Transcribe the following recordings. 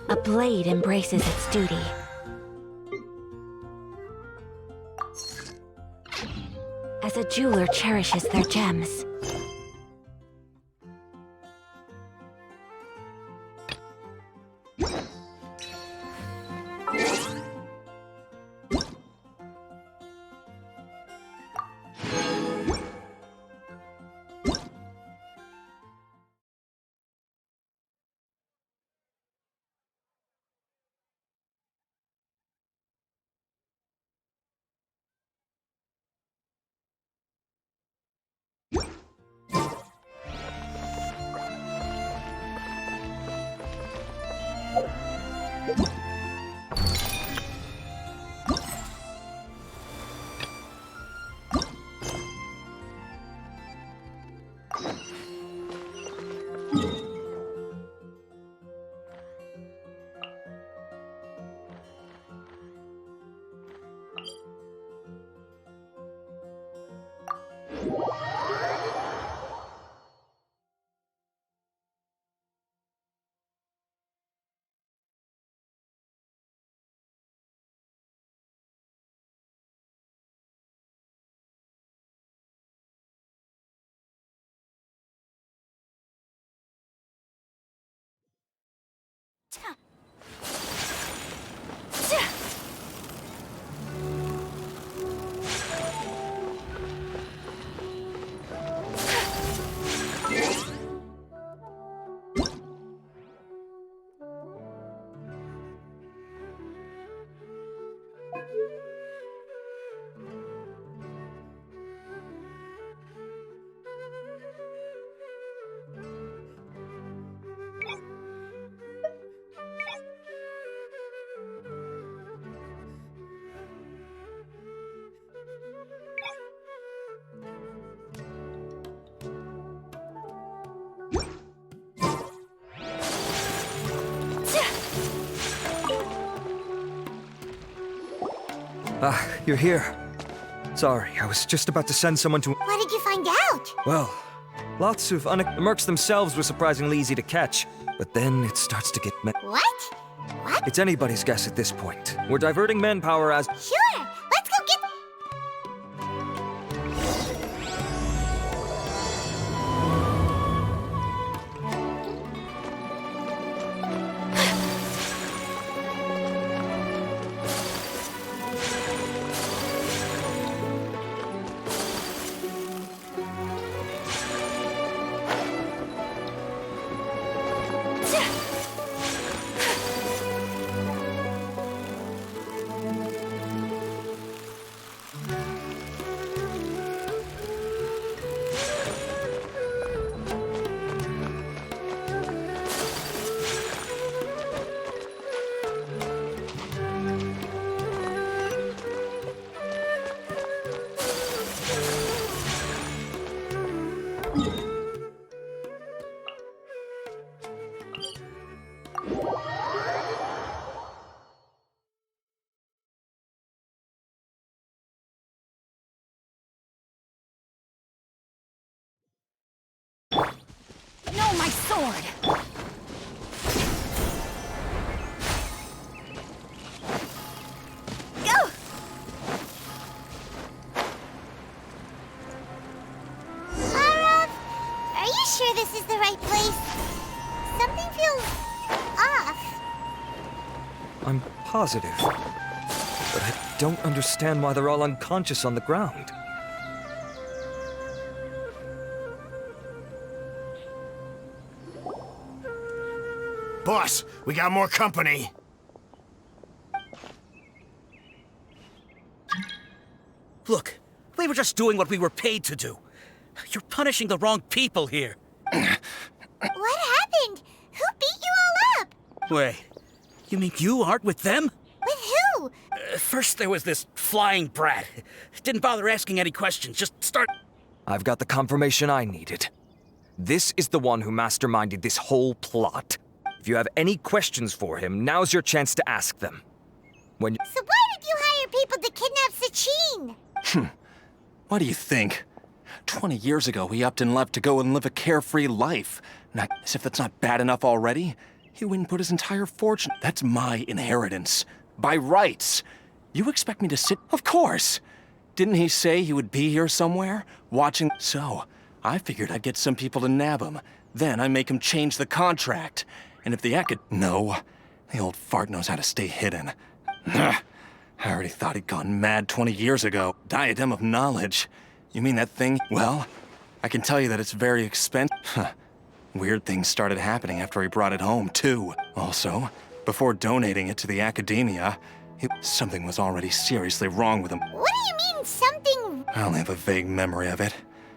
A blade embraces its duty. As a jeweler cherishes their gems. Ah, you're here. Sorry, I was just about to send someone to... What did you find out? Well, lots of The mercs themselves were surprisingly easy to catch, but then it starts to get... What? What? It's anybody's guess at this point. We're diverting manpower as... Sure! Let's go get... No, my sword! Go! Arav, are you sure this is the right place? Something feels... off. I'm positive. But I don't understand why they're all unconscious on the ground. Boss, we got more company. Look, we were just doing what we were paid to do. You're punishing the wrong people here. What happened? Who beat you all up? Wait, you mean you aren't with them? With who? First there was this flying brat. Didn't bother asking any questions, just start... I've got the confirmation I needed. This is the one who masterminded this whole plot. If you have any questions for him, now's your chance to ask them. When So why did you hire people to kidnap Sachin? What do you think? 20 years ago, he upped and left to go and live a carefree life. Not as if that's not bad enough already. He went and put his entire fortune. That's my inheritance. By rights. You expect me to sit? Of course. Didn't he say he would be here somewhere, watching? So, I figured I'd get some people to nab him. Then I make him change the contract. And if the No. The old fart knows how to stay hidden. I already thought he'd gone mad 20 years ago. Diadem of Knowledge. You mean that thing? Well, I can tell you that it's very expensive. Weird things started happening after he brought it home, too. Also, before donating it to the academia, something was already seriously wrong with him. What do you mean, something? I only have a vague memory of it.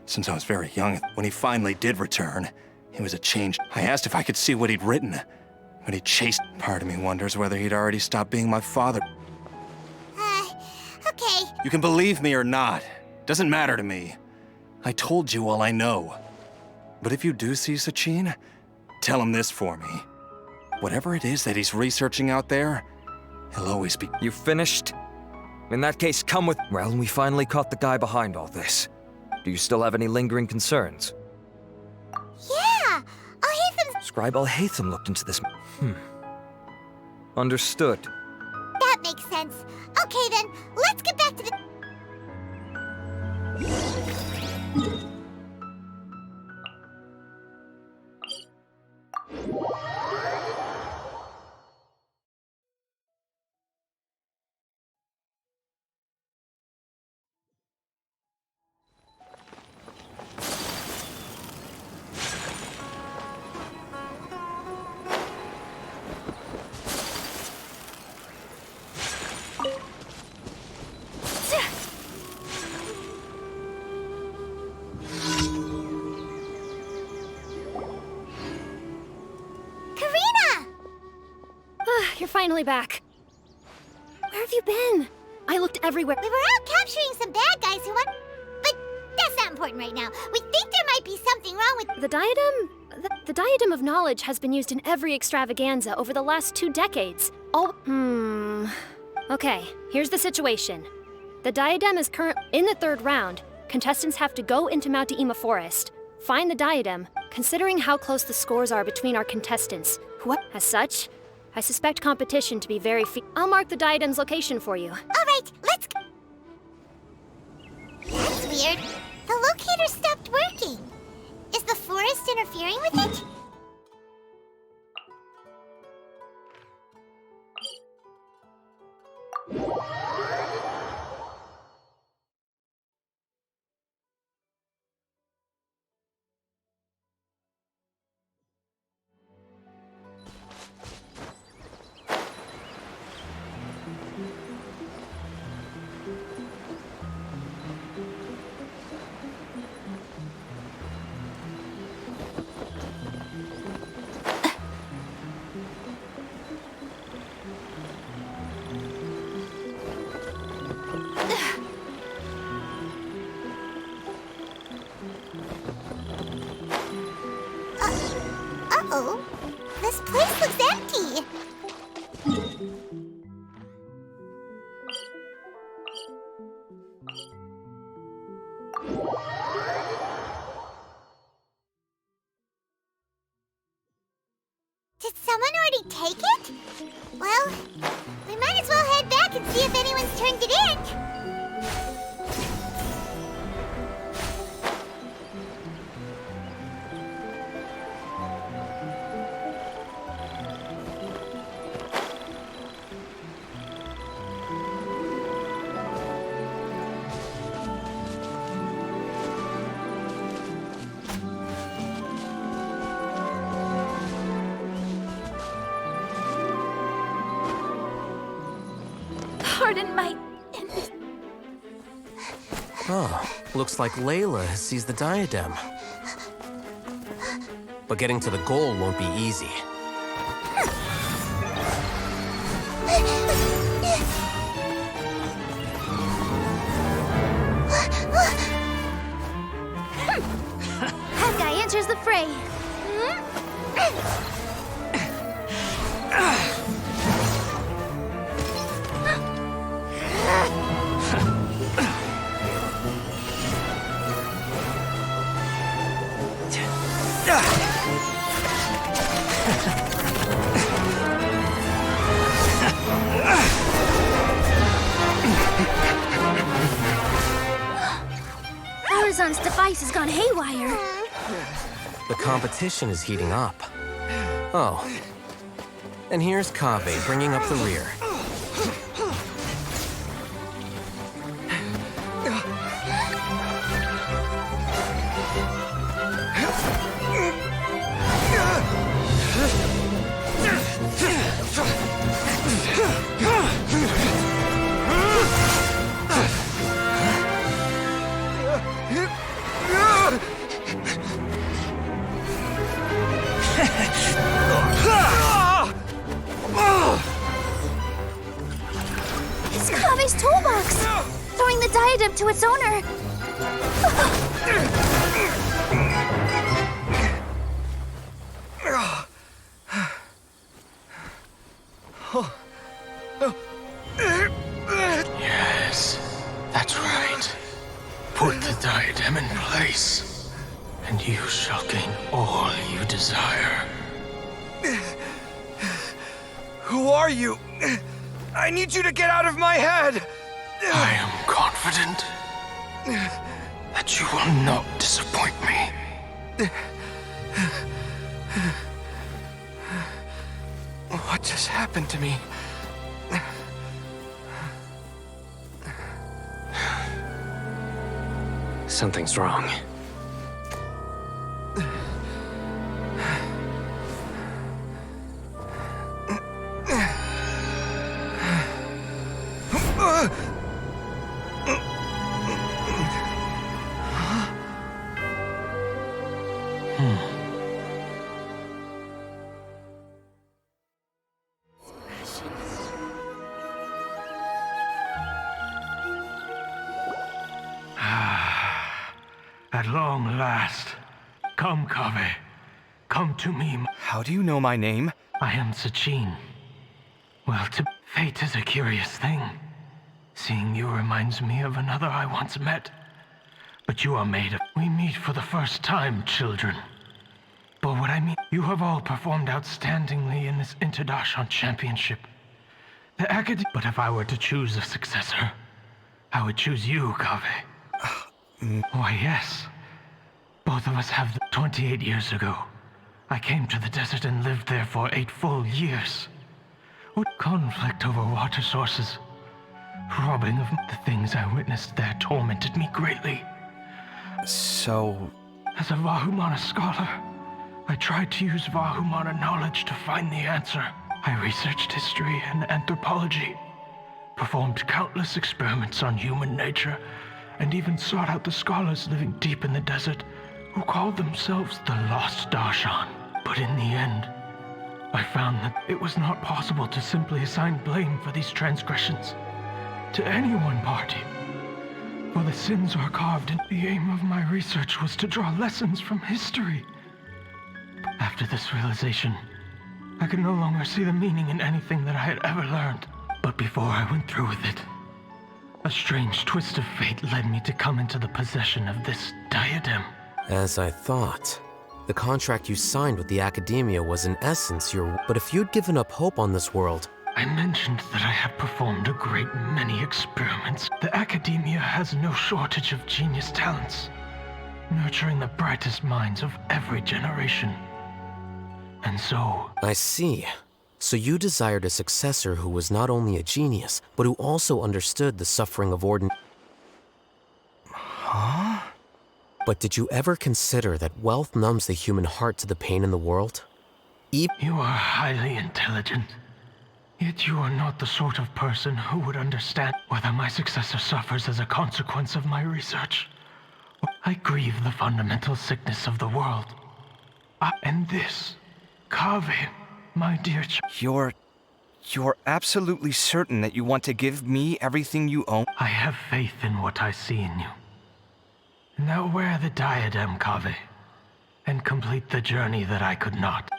Since I was very young, when he finally did return, he was a changed. I asked if I could see what he'd written, but he chased. Part of me wonders whether he'd already stopped being my father. Okay. You can believe me or not. Doesn't matter to me. I told you all I know. But if you do see Sachin, tell him this for me. Whatever it is that he's researching out there, he'll always be. You finished? In that case, come with. Well, we finally caught the guy behind all this. Do you still have any lingering concerns? Yeah! Al-Haytham's... Scribe Al-Haytham looked into this. Understood. That makes sense. Okay then, let's get back to the... You're finally back. Where have you been? I looked everywhere. We were out capturing some bad guys who want... But that's not important right now. We think there might be something wrong with... The diadem? The diadem of knowledge has been used in every extravaganza over the last 2 decades. Okay, here's the situation. The diadem is in the 3rd round. Contestants have to go into Mount Deima Forest, find the diadem, considering how close the scores are between our contestants. As such, I suspect competition to be very I'll mark the diadem's location for you. All right, let's go. That's weird. The locator stopped working. Is the forest interfering with it? Uh-oh. This place looks empty. Did someone already take it? Well, we might as well head back and see if anyone's turned it in. Pardon my... Oh, looks like Layla has seized the diadem. But getting to the goal won't be easy. That guy enters the fray. Kazan's device has gone haywire. The competition is heating up. Oh. And here's Kaveh bringing up the rear. It's Kaveh's toolbox! Throwing the diadem to its owner! Yes, that's right. Put the diadem in place, and you shall gain all you desire. Who are you? I need you to get out of my head! I am confident that you will not disappoint me. What just happened to me? Something's wrong. At long last. Come, Kaveh. Come to me. How do you know my name? I am Sachin. Well, fate is a curious thing. Seeing you reminds me of another I once met. But you are made of... We meet for the first time, children. But what I mean, you have all performed outstandingly in this Interdashon Championship. The Academy... But if I were to choose a successor, I would choose you, Kaveh. Why, yes. Both of us have 28 years ago. I came to the desert and lived there for 8 full years. What conflict over water sources, robbing of the things I witnessed there tormented me greatly. So... As a Vahumana scholar, I tried to use Vahumana knowledge to find the answer. I researched history and anthropology, performed countless experiments on human nature, and even sought out the scholars living deep in the desert who called themselves the Lost Darshan. But in the end, I found that it was not possible to simply assign blame for these transgressions to any one party, for the sins are carved in. The aim of my research was to draw lessons from history. After this realization, I could no longer see the meaning in anything that I had ever learned. But before I went through with it, a strange twist of fate led me to come into the possession of this diadem. As I thought. The contract you signed with the Academia was in essence your... But if you'd given up hope on this world... I mentioned that I had performed a great many experiments. The Academia has no shortage of genius talents, nurturing the brightest minds of every generation. And so... I see. So you desired a successor who was not only a genius, but who also understood the suffering of ordinary... Huh? But did you ever consider that wealth numbs the human heart to the pain in the world? You are highly intelligent. Yet you are not the sort of person who would understand whether my successor suffers as a consequence of my research. I grieve the fundamental sickness of the world. And this, Kaveh, my dear You're absolutely certain that you want to give me everything you own? I have faith in what I see in you. Now wear the diadem, Kaveh, and complete the journey that I could not.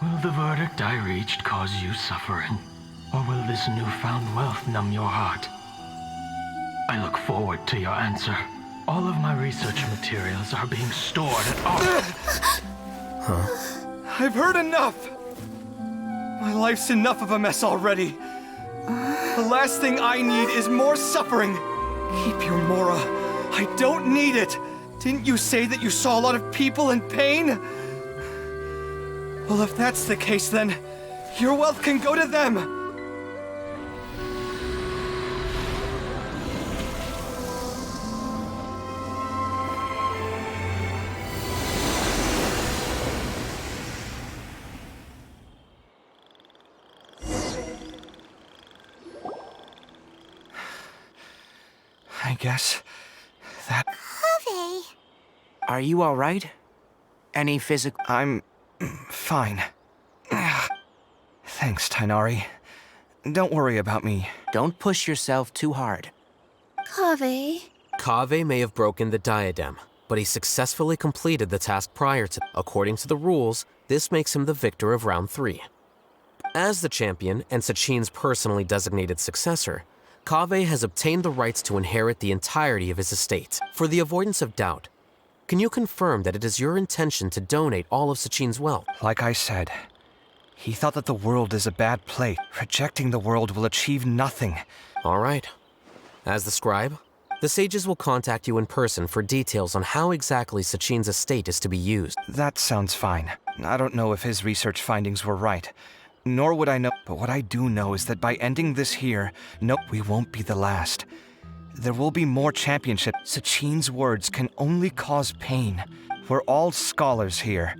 Will the verdict I reached cause you suffering? Or will this newfound wealth numb your heart? I look forward to your answer. All of my research materials are being stored at our... I've heard enough! My life's enough of a mess already. The last thing I need is more suffering. Keep your Mora. I don't need it. Didn't you say that you saw a lot of people in pain? Well, if that's the case, then your wealth can go to them. I guess that... Kaveh. Are you all right? Any physical... I'm... fine. Thanks, Tainari. Don't worry about me. Don't push yourself too hard. Kaveh. Kaveh may have broken the diadem, but he successfully completed the task prior to. According to the rules, this makes him the victor of round 3. As the champion and Sachin's personally designated successor, Kaveh has obtained the rights to inherit the entirety of his estate. For the avoidance of doubt, can you confirm that it is your intention to donate all of Sachin's wealth? Like I said, he thought that the world is a bad place. Rejecting the world will achieve nothing. All right. As the scribe, the sages will contact you in person for details on how exactly Sachin's estate is to be used. That sounds fine. I don't know if his research findings were right. Nor would I know, but what I do know is that by ending this here, no, we won't be the last. There will be more championship. Sachin's words can only cause pain. We're all scholars here.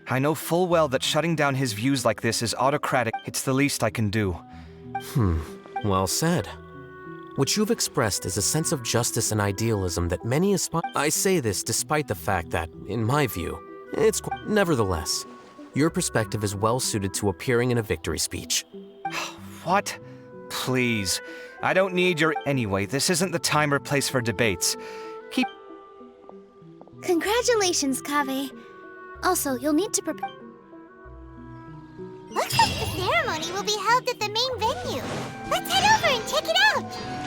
I know full well that shutting down his views like this is autocratic. It's the least I can do. Well said. What you've expressed is a sense of justice and idealism that many aspire. I say this despite the fact that, in my view, it's nevertheless. Your perspective is well suited to appearing in a victory speech. What? Please. I don't need your... Anyway, this isn't the time or place for debates. Keep... Congratulations, Kaveh. Also, you'll need to prepare. Looks like the ceremony will be held at the main venue. Let's head over and check it out.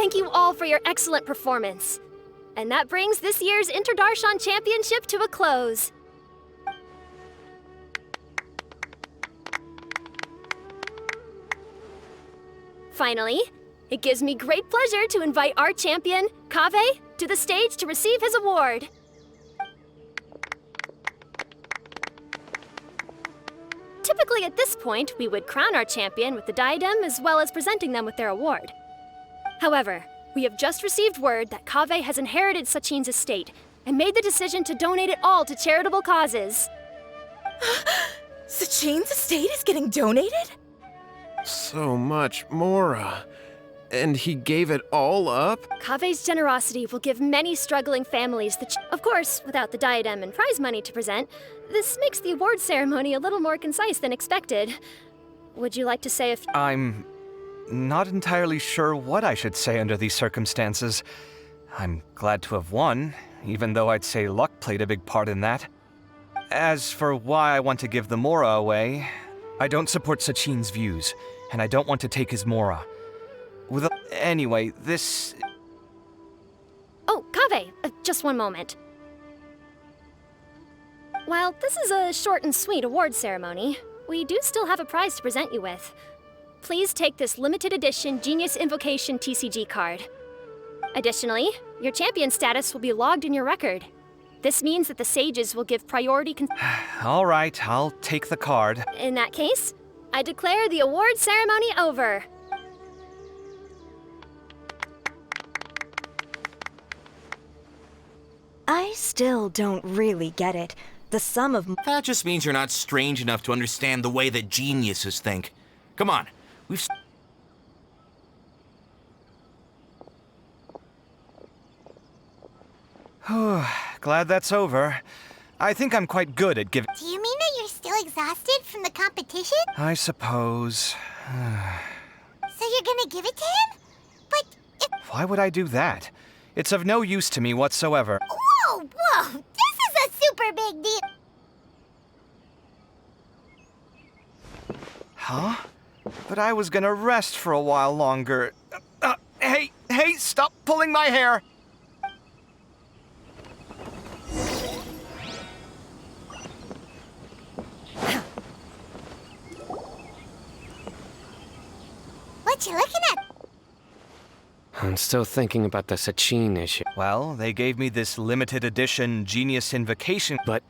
Thank you all for your excellent performance. And that brings this year's Interdarshan Championship to a close. Finally, it gives me great pleasure to invite our champion, Kaveh, to the stage to receive his award. Typically at this point, we would crown our champion with the diadem as well as presenting them with their award. However, we have just received word that Kaveh has inherited Sachin's estate and made the decision to donate it all to charitable causes. Sachin's estate is getting donated? So much Mora. And he gave it all up? Kaveh's generosity will give many struggling families the of course, without the diadem and prize money to present, this makes the award ceremony a little more concise than expected. Would you like to say a few... I'm not entirely sure what I should say under these circumstances. I'm glad to have won, even though I'd say luck played a big part in that. As for why I want to give the Mora away, I don't support Sachin's views, and I don't want to take his Mora. Anyway, this... Oh, Kaveh, just one moment. While this is a short and sweet award ceremony, we do still have a prize to present you with. Please take this limited edition Genius Invocation TCG card. Additionally, your champion status will be logged in your record. This means that the sages will give priority All right, I'll take the card. In that case, I declare the award ceremony over. still don't really get it. The sum of... That just means you're not strange enough to understand the way that geniuses think. Come on, we've... Glad that's over. I think I'm quite good at giving... Do you mean that you're still exhausted from the competition? I suppose. So you're gonna give it to him? But if... Why would I do that? It's of no use to me whatsoever. Whoa, whoa! This is a super big deal! Huh? But I was gonna rest for a while longer. Hey, stop pulling my hair! What you looking at? I'm still thinking about the Sachin issue. Well, they gave me this limited edition Genius Invocation. But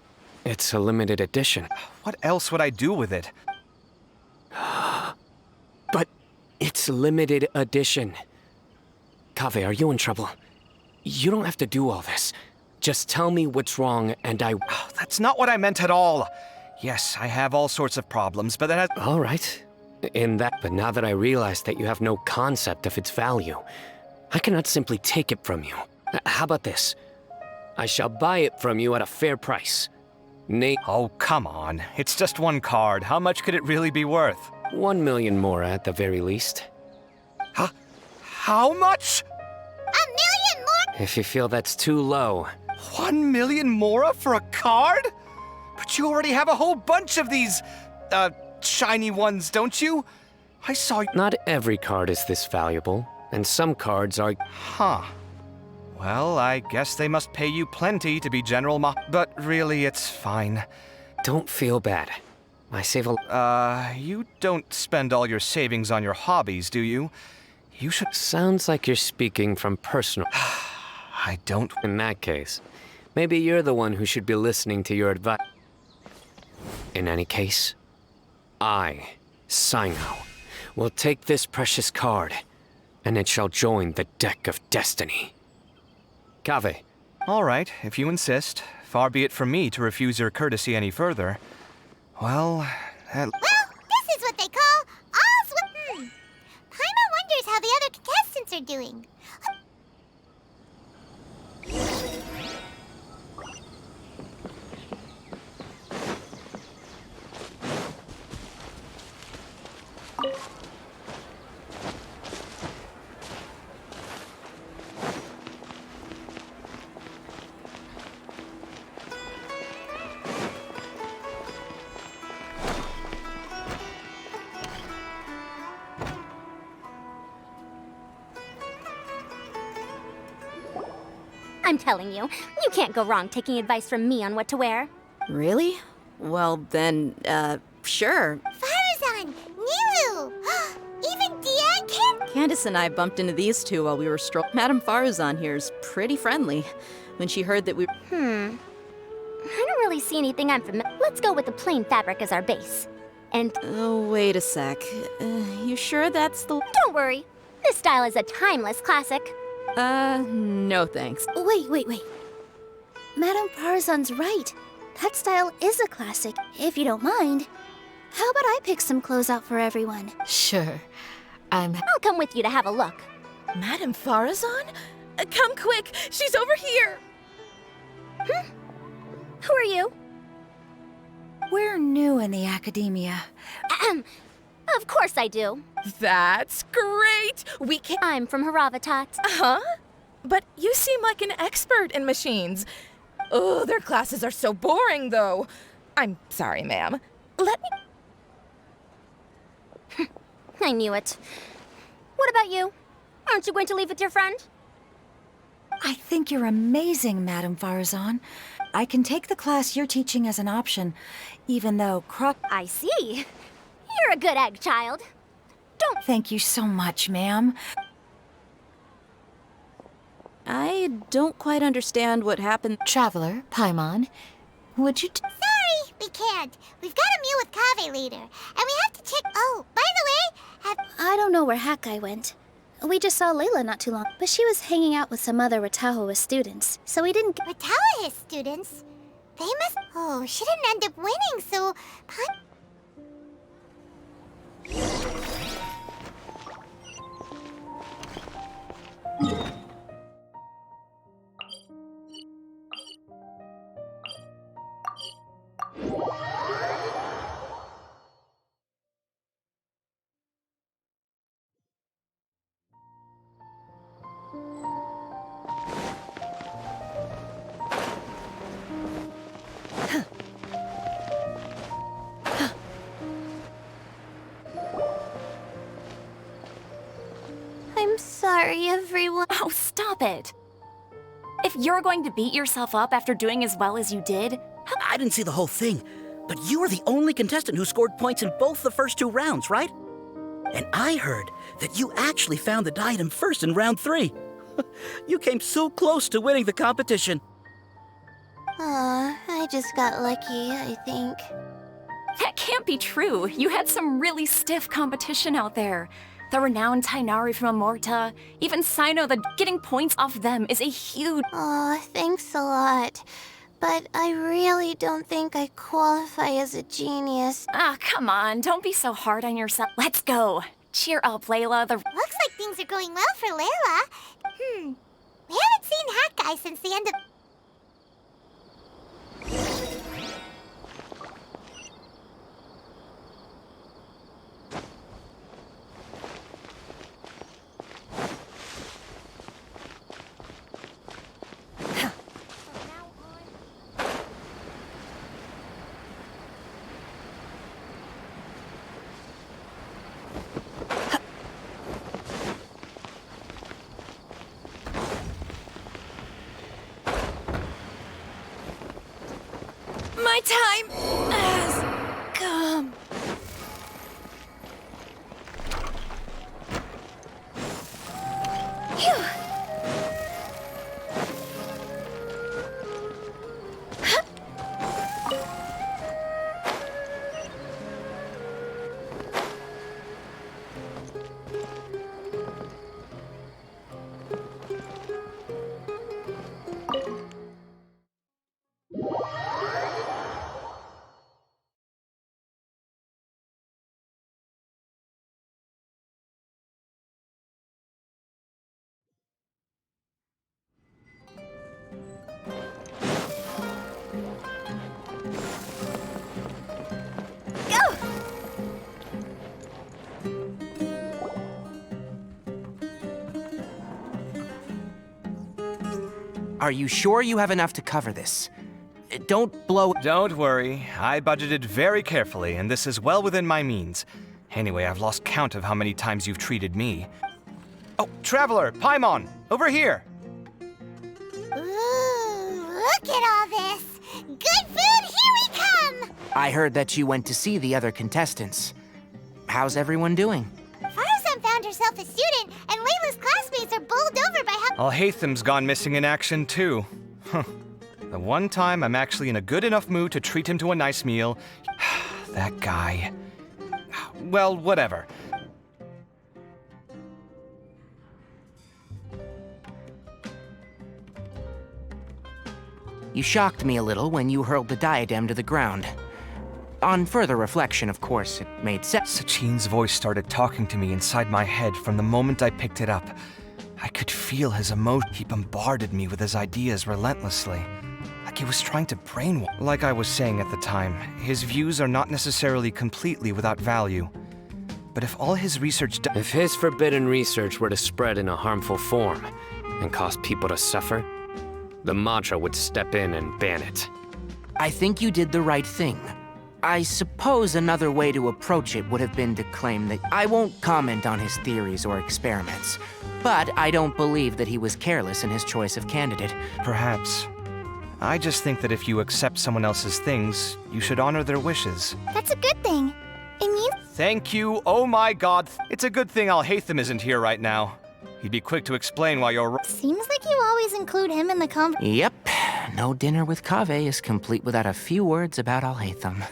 it's a limited edition. What else would I do with it? But it's limited edition. Kaveh, are you in trouble? You don't have to do all this. Just tell me what's wrong and I... That's not what I meant at all. Yes, I have all sorts of problems, but that has... All right. But now that I realize that you have no concept of its value, I cannot simply take it from you. How about this? I shall buy it from you at a fair price. Oh, come on. It's just one card. How much could it really be worth? 1 million more at the very least. Huh? How much? 1 million more? If you feel that's too low. 1 million more for a card? But you already have a whole bunch of these, shiny ones, don't you? I saw... Not every card is this valuable, and some cards are... Huh. Well, I guess they must pay you plenty to be General But really, it's fine. Don't feel bad. I save a... you don't spend all your savings on your hobbies, do you? You should... Sounds like you're speaking from personal... I don't... In that case, maybe you're the one who should be listening to your advice. In any case, I, Sino, will take this precious card, and it shall join the deck of destiny. Kaveh. All right, if you insist. Far be it from me to refuse your courtesy any further. Well, Well, this is what they call all's with... Paimon wonders how the other contestants are doing. I'm telling you, you can't go wrong taking advice from me on what to wear. Really? Well, then, sure. Farazan! Niru! Even Diane can... Candace and I bumped into these two while we were Madame Farazan here is pretty friendly. When she heard that we... I don't really see anything I'm familiar. Let's go with the plain fabric as our base. And... Oh, wait a sec. You sure that's the... Don't worry. This style is a timeless classic. No thanks. Wait. Madame Farazan's right. That style is a classic, if you don't mind. How about I pick some clothes out for everyone? Sure. I'll come with you to have a look. Madame Farazan? Come quick! She's over here! Who are you? We're new in the academia. Of course I do. That's great! We can... I'm from Haravatat. Huh? But you seem like an expert in machines. Oh, their classes are so boring, though. I'm sorry, ma'am. Let me... I knew it. What about you? Aren't you going to leave with your friend? I think you're amazing, Madame Farazan. I can take the class you're teaching as an option, even though I see. You're a good egg, child. Don't... Thank you so much, ma'am. I don't quite understand what happened. Traveler, Paimon, would you... Sorry, we can't. We've got a meal with Kaveh later, and we have to check... Oh, by the way, I don't know where Hakai went. We just saw Layla not too long, but she was hanging out with some other Ratahoa students, so we didn't. Ratahoa students? They must. Oh, she didn't end up winning, so. I'm sorry, everyone. Oh, stop it. If you're going to beat yourself up after doing as well as you did... I didn't see the whole thing, but you were the only contestant who scored points in both the first 2 rounds, right? And I heard that you actually found the diadem first in round 3. You came so close to winning the competition. Aw, I just got lucky, I think. That can't be true. You had some really stiff competition out there. The renowned Tainari from Amorta, even Sino, getting points off them is a huge... Aw, thanks a lot. But I really don't think I qualify as a genius. Ah, come on, don't be so hard on yourself. Let's go. Cheer up, Layla. Looks like things are going well for Layla. We haven't seen Hat Guy since the end of... My time has come. Phew. Are you sure you have enough to cover this? Don't blow... Don't worry. I budgeted very carefully, and this is well within my means. Anyway, I've lost count of how many times you've treated me. Oh, Traveler! Paimon! Over here! Ooh, look at all this! Good food, here we come! I heard that you went to see the other contestants. How's everyone doing? Faruzan found herself a student, and Layla's classmates are bowled over by how... Alhaitham's gone missing in action, too. Huh. The one time I'm actually in a good enough mood to treat him to a nice meal... That guy... Well, whatever. You shocked me a little when you hurled the diadem to the ground. On further reflection, of course, it made sense. Sachine's voice started talking to me inside my head from the moment I picked it up. I could feel his emotion. He bombarded me with his ideas relentlessly. Like he was trying to brainwash. Like I was saying at the time, his views are not necessarily completely without value. But if all his research... If his forbidden research were to spread in a harmful form and cause people to suffer, the Mantra would step in and ban it. I think you did the right thing. I suppose another way to approach it would have been to claim that I won't comment on his theories or experiments, but I don't believe that he was careless in his choice of candidate. Perhaps. I just think that if you accept someone else's things, you should honor their wishes. That's a good thing. It means... Thank you, oh my god. It's a good thing Alhaitham isn't here right now. He'd be quick to explain why you're... Seems like you always include him in the Yep. No dinner with Kaveh is complete without a few words about Alhaitham.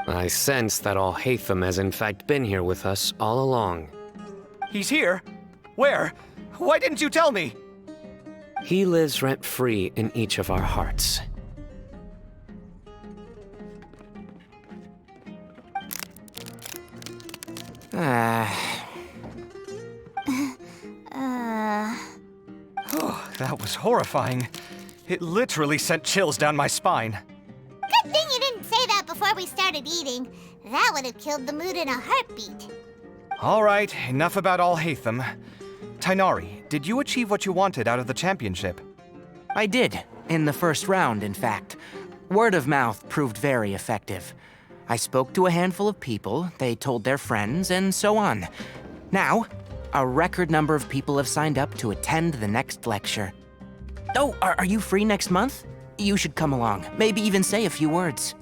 I sense that Alhaitham has in fact been here with us all along. He's here? Where? Why didn't you tell me? He lives rent-free in each of our hearts. Oh, that was horrifying. It literally sent chills down my spine. Good thing you didn't say that before we started eating. That would have killed the mood in a heartbeat. All right, enough about Alhaitham. Tainari, did you achieve what you wanted out of the championship? I did, in the first round, in fact. Word of mouth proved very effective. I spoke to a handful of people, they told their friends, and so on. Now, a record number of people have signed up to attend the next lecture. Oh, are you free next month? You should come along, maybe even say a few words.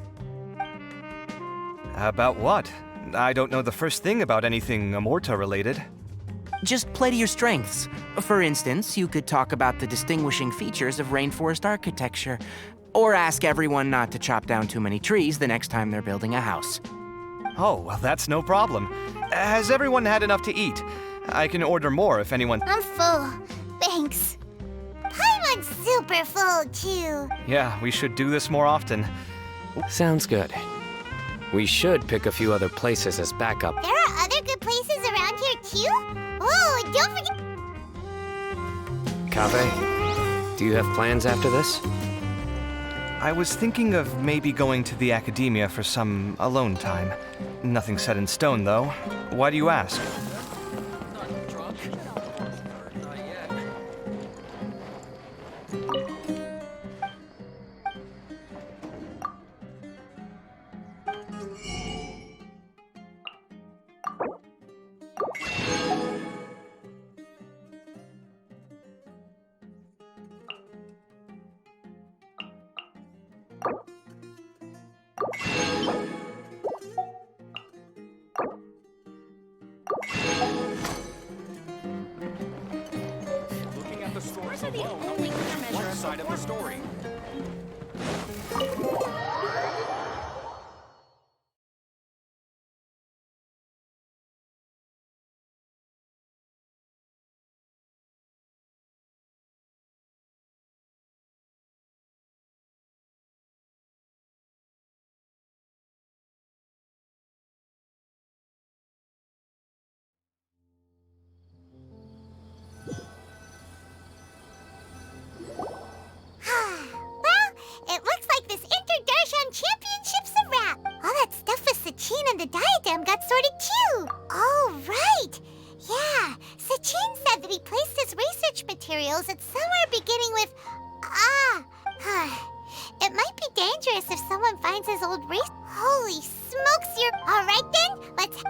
About what? I don't know the first thing about anything Amorta-related. Just play to your strengths. For instance, you could talk about the distinguishing features of rainforest architecture, or ask everyone not to chop down too many trees the next time they're building a house. Oh, well, that's no problem. Has everyone had enough to eat? I can order more if anyone... I'm full. Thanks. Paimon's super full, too. Yeah, we should do this more often. Sounds good. We should pick a few other places as backup. There are other good places around here, too? Oh, don't forget... Kaveh, do you have plans after this? I was thinking of maybe going to the academia for some alone time. Nothing set in stone, though. Why do you ask? Looking at the story alone, one side of the story. It looks like this Inter-Darshan Championship's a wrap. All that stuff with Sachin and the diadem got sorted too. Oh, right. Yeah, Sachin said that he placed his research materials at somewhere beginning with... It might be dangerous if someone finds his old research. Holy smokes, you're... All right then, let's...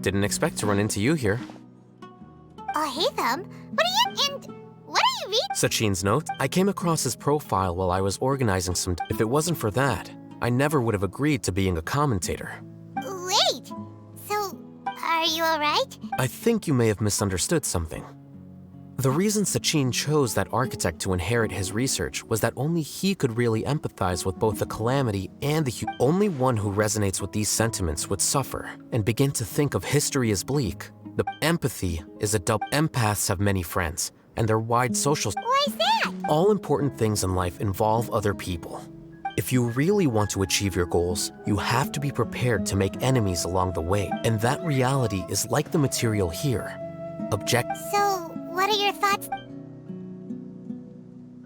Didn't expect to run into you here. Oh, hey, Thumb. What are you reading? Sachin's note. I came across his profile while I was organizing some... If it wasn't for that, I never would have agreed to being a commentator. Wait. So, are you alright? I think you may have misunderstood something. The reason Sachin chose that architect to inherit his research was that only he could really empathize with both the calamity and the only one who resonates with these sentiments would suffer and begin to think of history as bleak. The empathy is a double. Empaths have many friends, and their wide social... Why's that? All important things in life involve other people. If you really want to achieve your goals, you have to be prepared to make enemies along the way, and that reality is like the material here. So, what are your thoughts?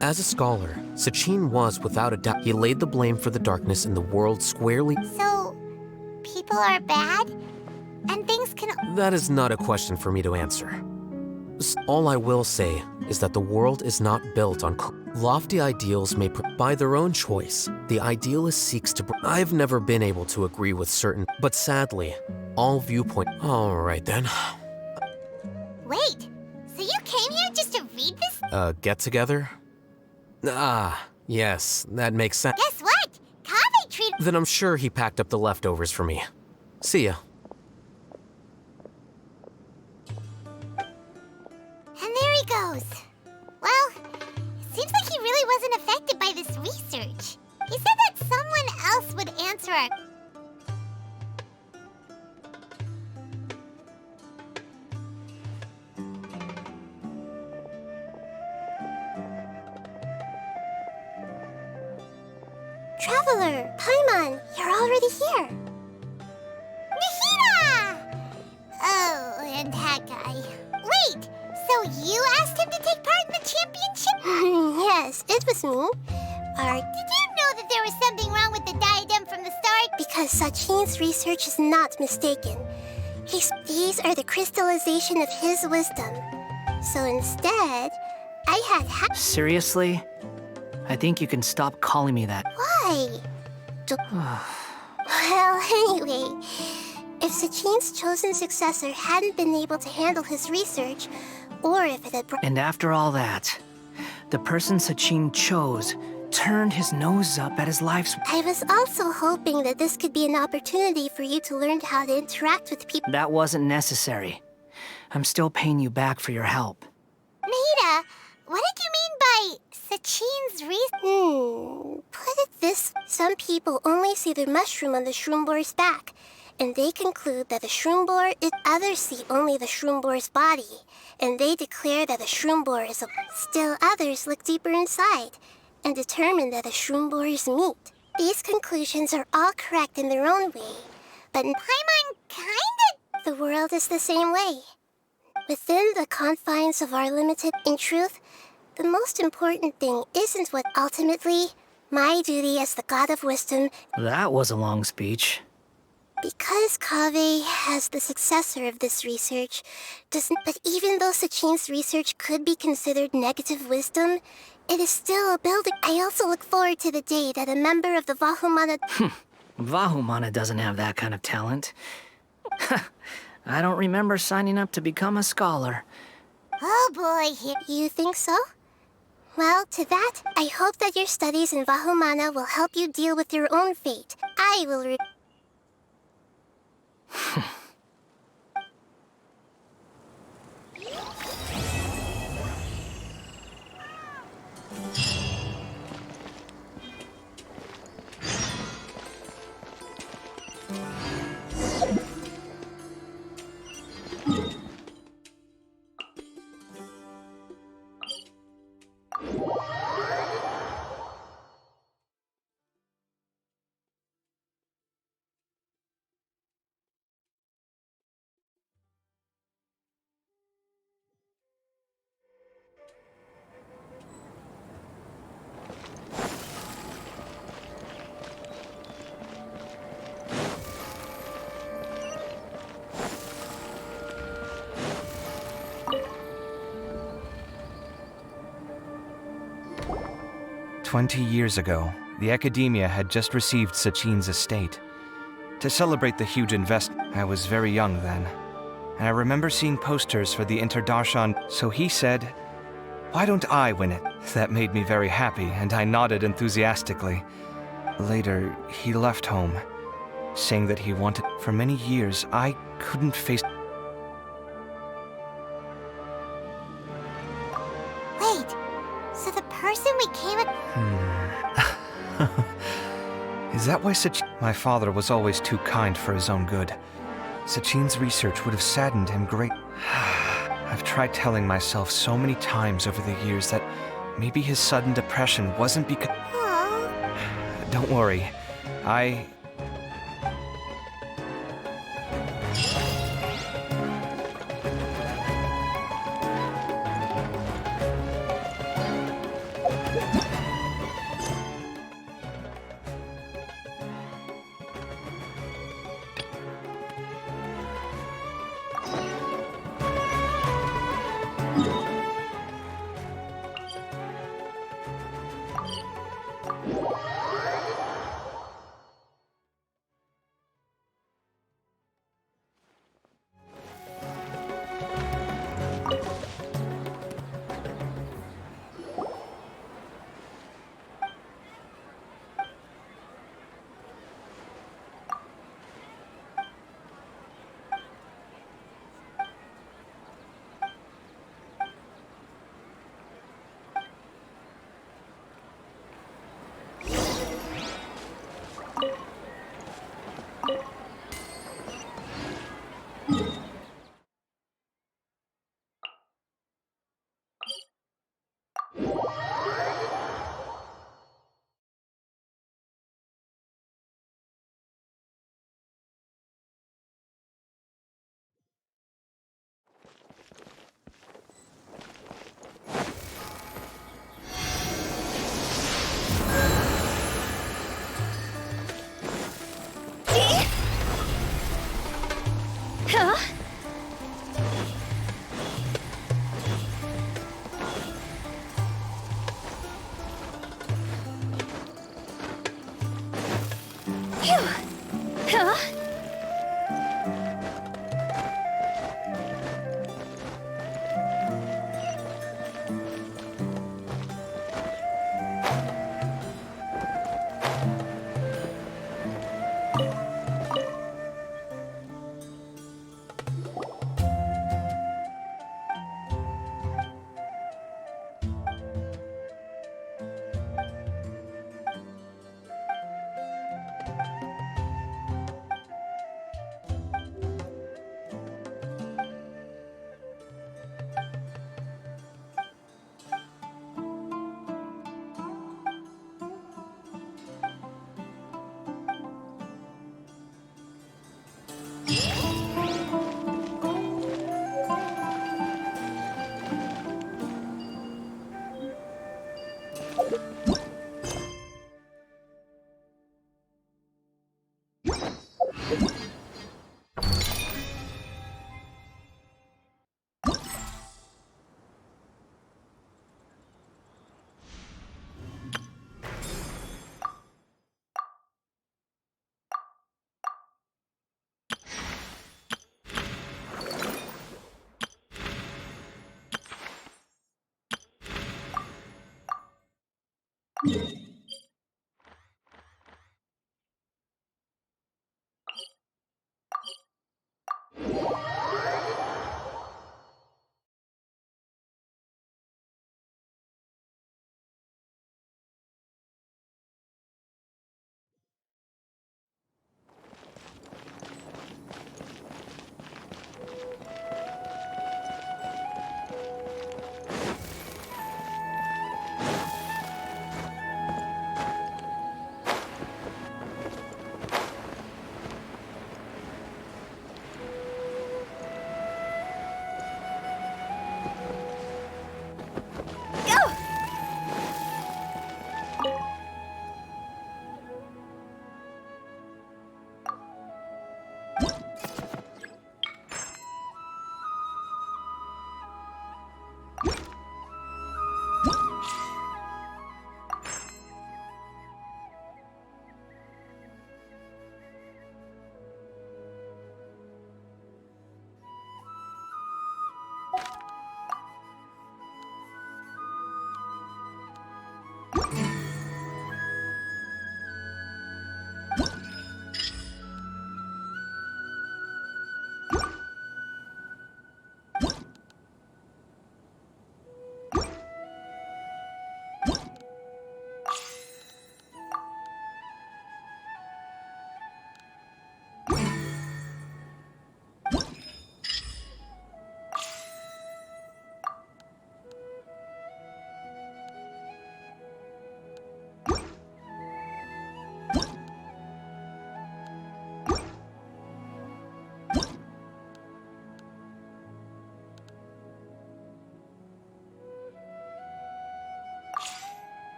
As a scholar, Sachin was, without a doubt, he laid the blame for the darkness in the world squarely. So, people are bad? And things can... That is not a question for me to answer. All I will say is that the world is not built on lofty ideals made by their own choice. The idealist seeks to... I've never been able to agree with certain... But sadly, all viewpoint... All right then. Wait, so you came here just to read this? Get together? Ah, yes, that makes sense. Guess what? Kaveh treated... Then I'm sure he packed up the leftovers for me. See ya. And there he goes. Well, it seems like he really wasn't affected by this research. He said that someone else would answer our... Traveler, Paimon, you're already here. Nahida! Oh, and that guy. Wait, so you asked him to take part in the championship? Yes, it was me. Did you know that there was something wrong with the diadem from the start? Because Sachin's research is not mistaken. These are the crystallization of his wisdom. So instead, I had Seriously? I think you can stop calling me that. Why? Well, anyway, if Sachin's chosen successor hadn't been able to handle his research, or if it had... And after all that, the person Sachin chose turned his nose up at his life's... I was also hoping that this could be an opportunity for you to learn how to interact with people. That wasn't necessary. I'm still paying you back for your help. Nahida, what did you mean by Sachin's reason? Put it this... Some people only see the mushroom on the shroomboar's back, and they conclude that the shroomboar... Others see only the shroomboar's body, and they declare that the shroomboar is a... Still others look deeper inside, and determine that the shroomboar is meat. These conclusions are all correct in their own way, but Paimon kinda... The world is the same way. Within the confines of our limited... In truth, the most important thing isn't what ultimately... My duty as the god of wisdom... That was a long speech. Because Kaveh has the successor of this research, doesn't... But even though Sachin's research could be considered negative wisdom, it is still a building. I also look forward to the day that a member of the Vahumana... Vahumana doesn't have that kind of talent. I don't remember signing up to become a scholar. Oh boy, you think so? Well, to that, I hope that your studies in Vahumana will help you deal with your own fate. I will 20 years ago, the Academia had just received Sachin's estate. To celebrate the huge investment, I was very young then, and I remember seeing posters for the Interdarshan, so he said, "Why don't I win it?" That made me very happy, and I nodded enthusiastically. Later, he left home, saying that he wanted... For many years, I couldn't face... Wait, so the person we came at... Is that why Sachin... My father was always too kind for his own good. Sachin's research would have saddened him great... I've tried telling myself so many times over the years that maybe his sudden depression wasn't because... Don't worry,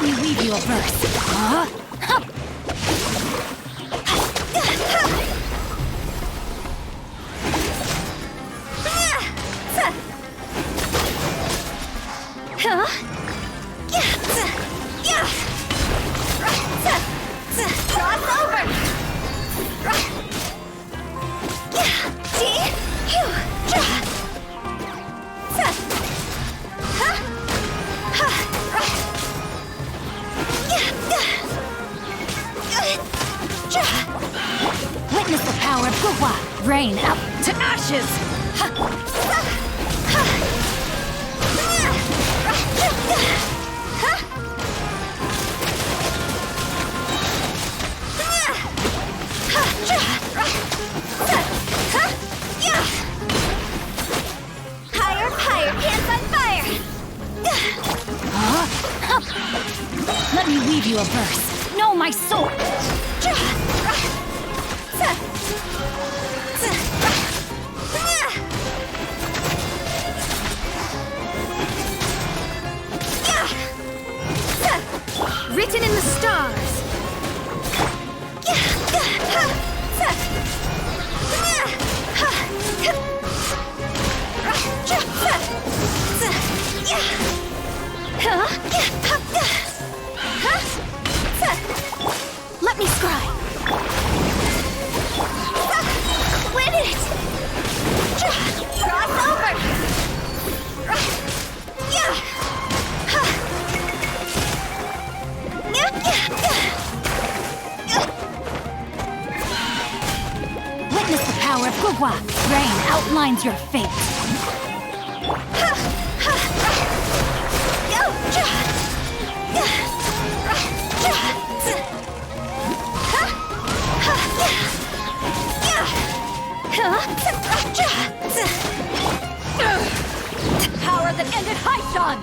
me weave you a verse. Witness the power of Guhua rain out to ashes! Higher, higher, hands on fire! Let me weave you a verse. Know my sword! Written in the stars. Let me scry. Win it! Cross over! Witness the power of Guhua. Rain outlines your fate. Power that ended Haishan!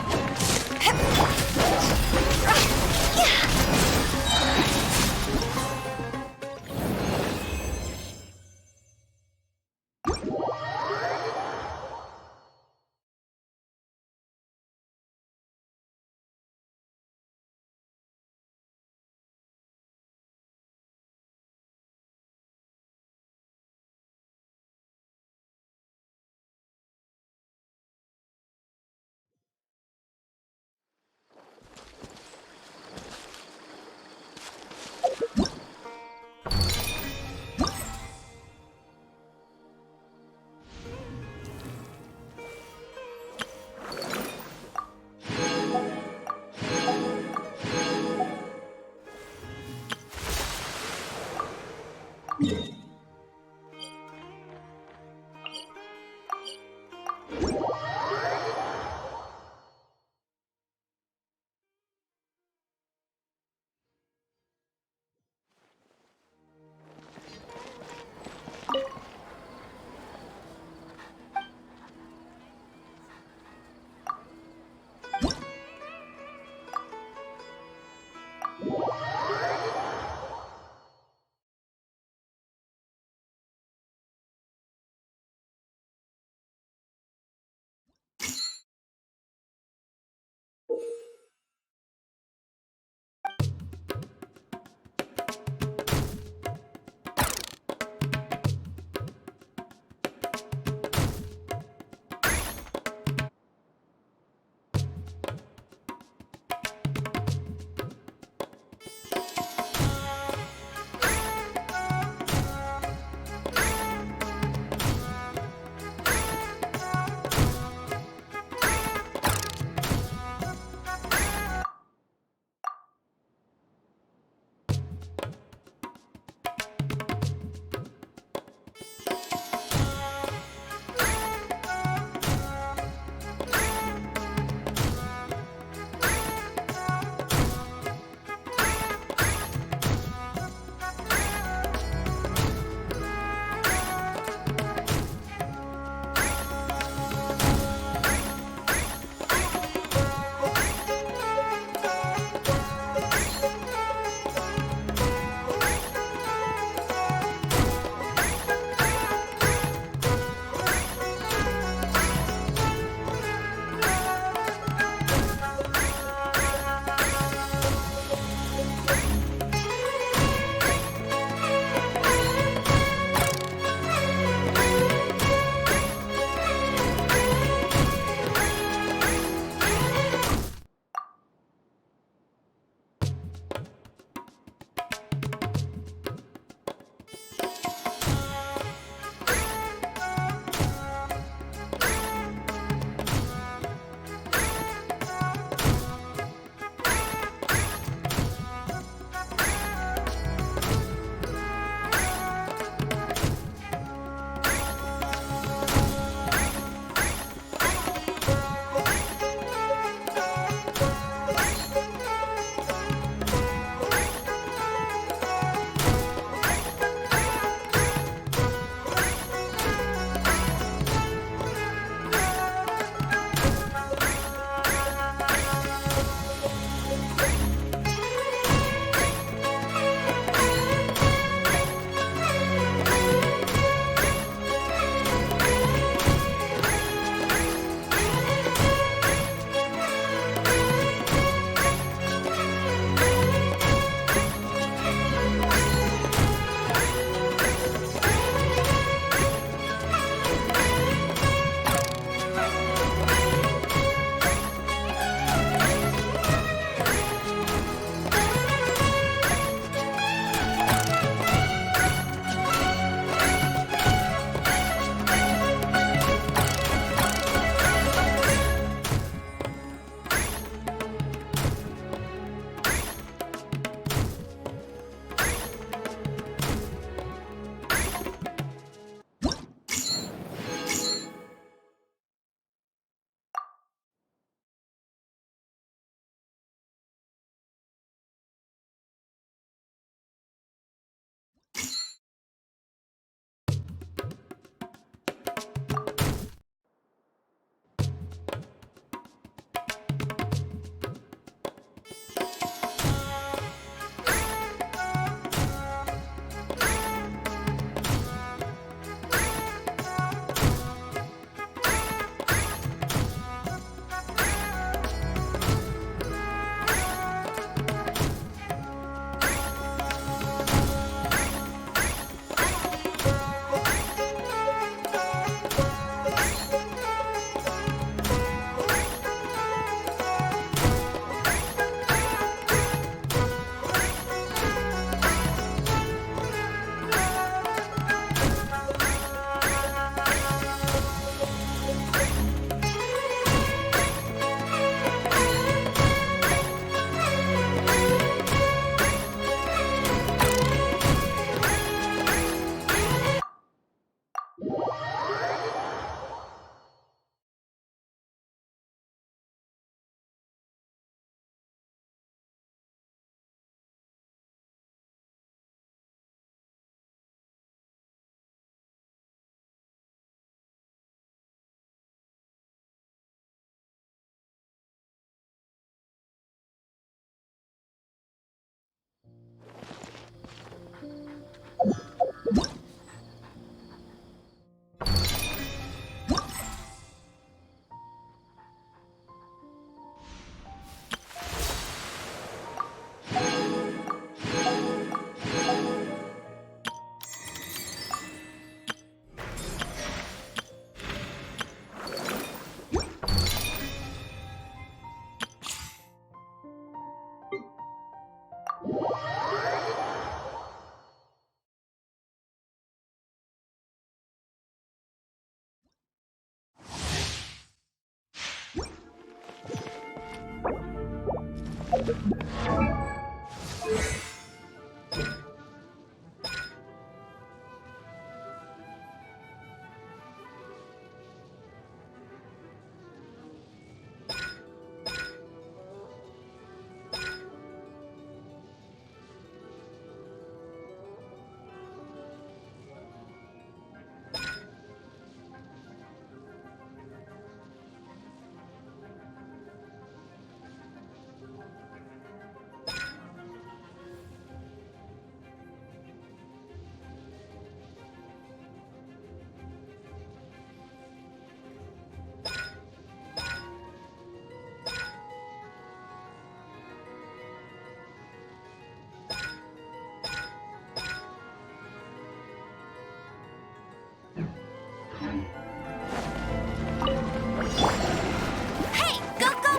Hey, go, go,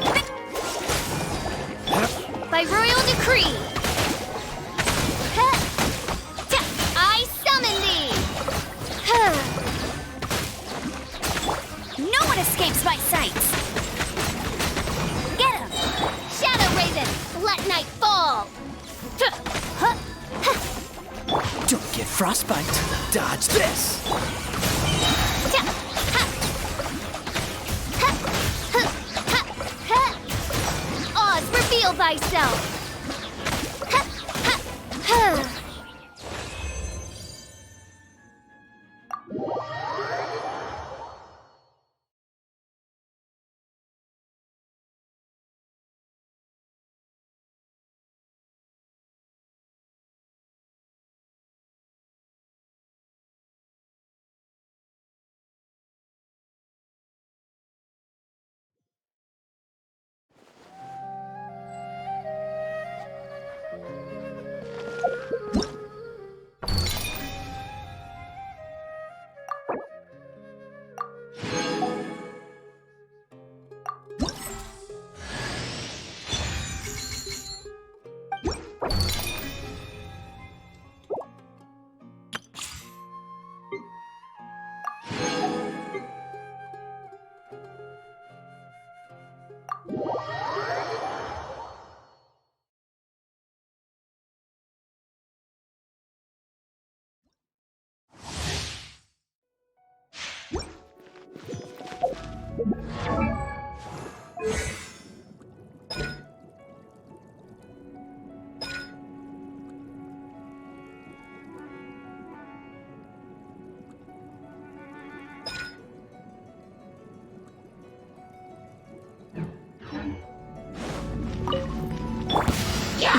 By royal decree! I summon thee! No one escapes my sight. Get him! Shadow Raven, let night fall! Don't get frostbite. Dodge this. Oz, reveal thyself!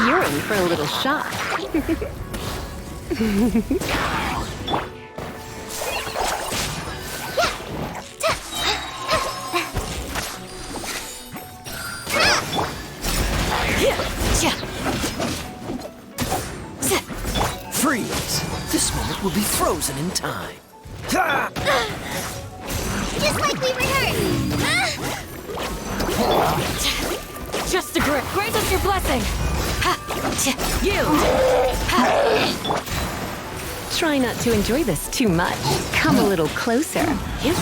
You're in for a little shock. Freeze! This moment will be frozen in time. Just like we rehearsed. Just a grip. Grant us your blessing. You. Try not to enjoy this too much. Come a little closer. Wait.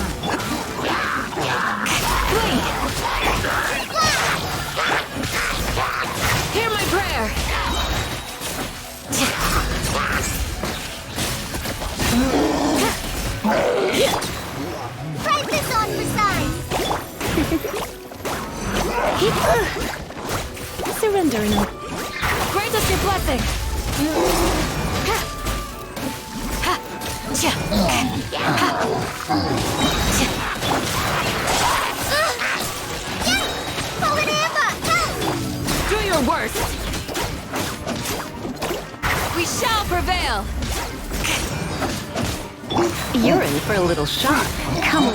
Hear my prayer. Try this on for size. Surrender now. Grant us your blessing. Do your worst. We shall prevail. You're in for a little shock. Come.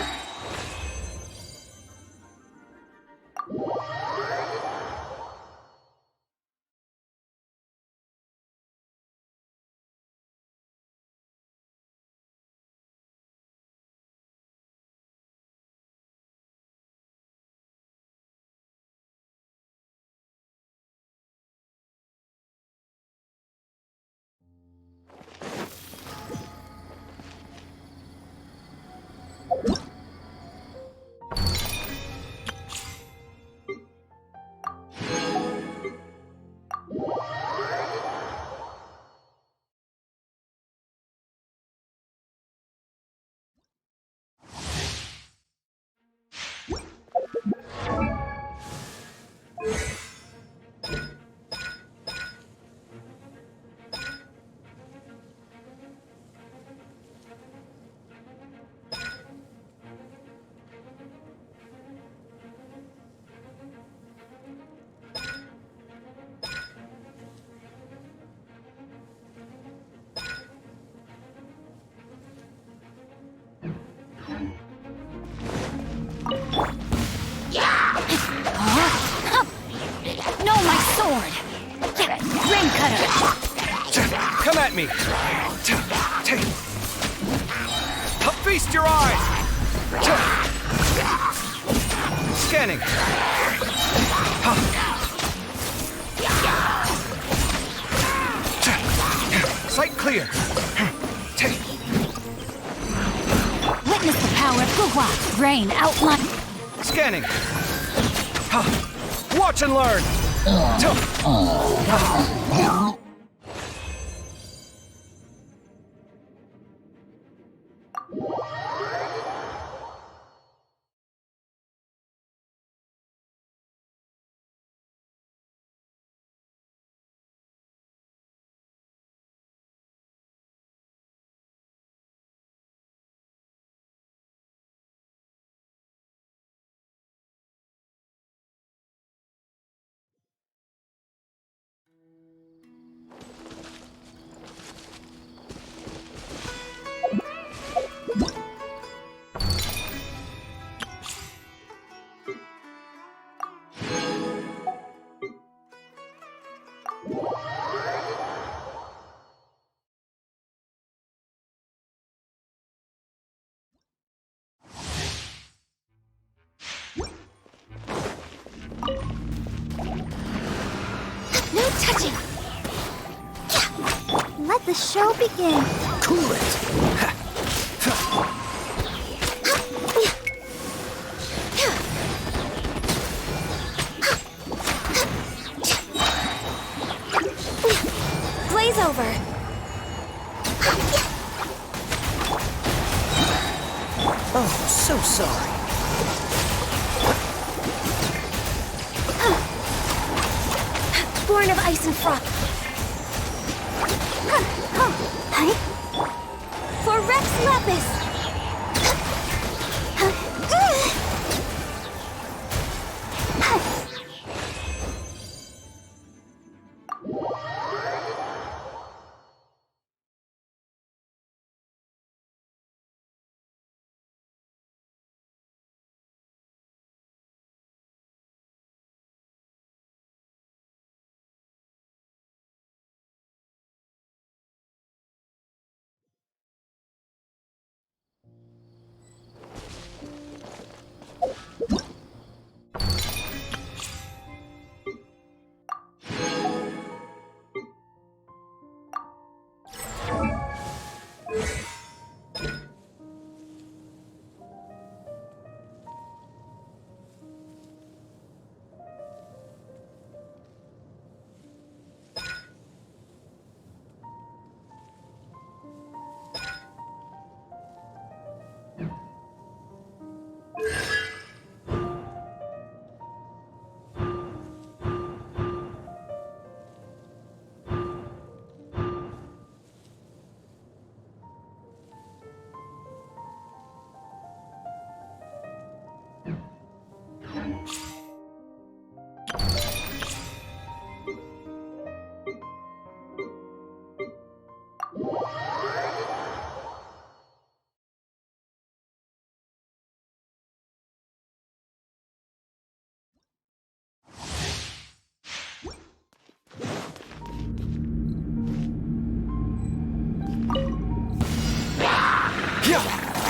me! Feast your eyes! Scanning! Sight clear! Witness the power of Guhua. Rain outline. Scanning! Watch and learn! No touching! Let the show begin. Cool it! Blaze over. Oh, so sorry. Born of ice and froth. For Rex Lapis.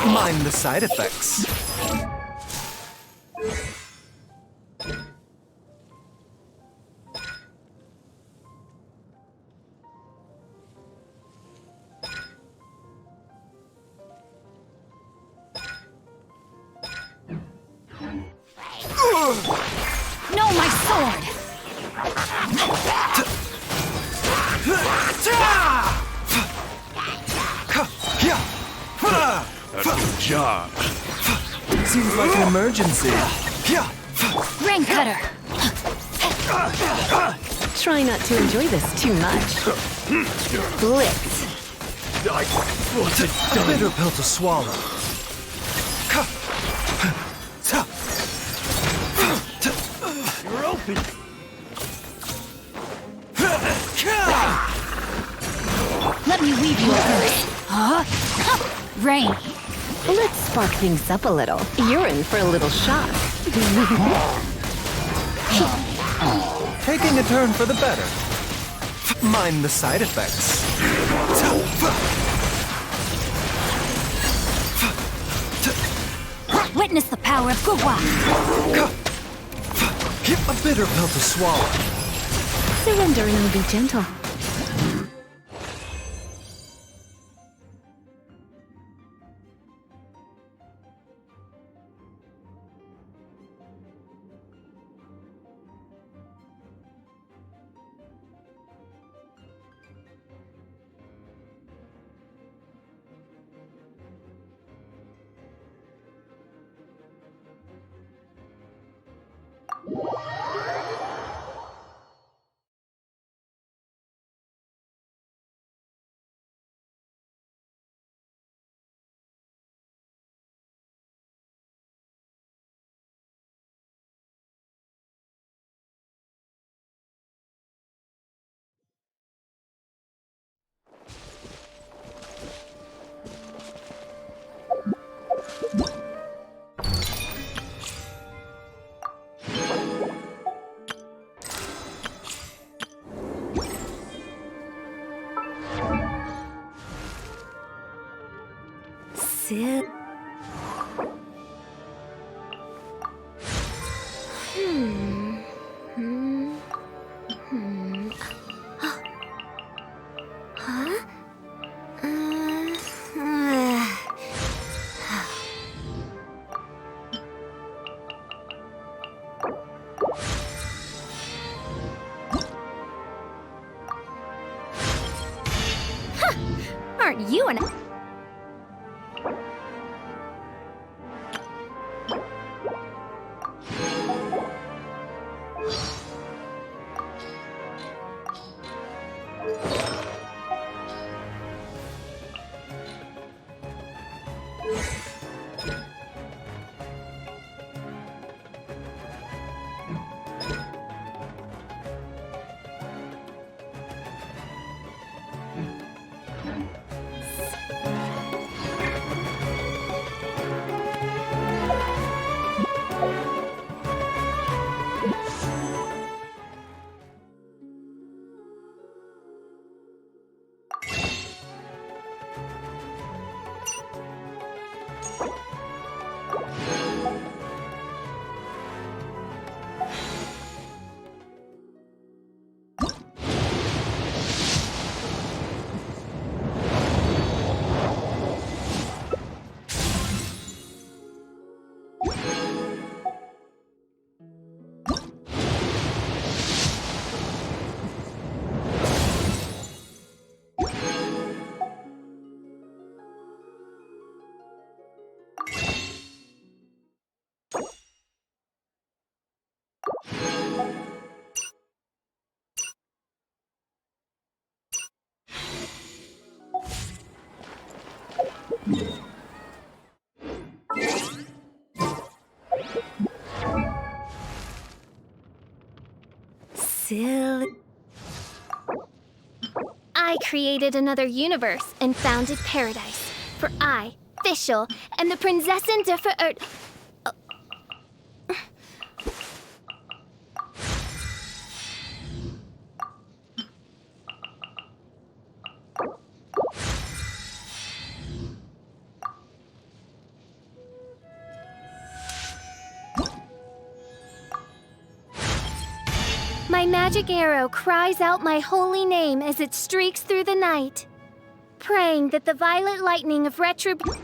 Mind the side effects. No, my sword! Good job. Seems like an emergency. Rain cutter! Try not to enjoy this too much. Blitz. A bitter pill to swallow. You're open. Let me weave you a verse. Rain. Let's spark things up a little. You're in for a little shock. Taking a turn for the better. Mind the side effects. Witness the power of Gugwa! A bitter pill to swallow. Surrender and I'll be gentle. Sil... Huh? Aren't you an... Silly. I created another universe and founded paradise. For I, Fischl, am the Prinzessin der Verirrt... My magic arrow cries out my holy name as it streaks through the night, praying that the violet lightning of retribution...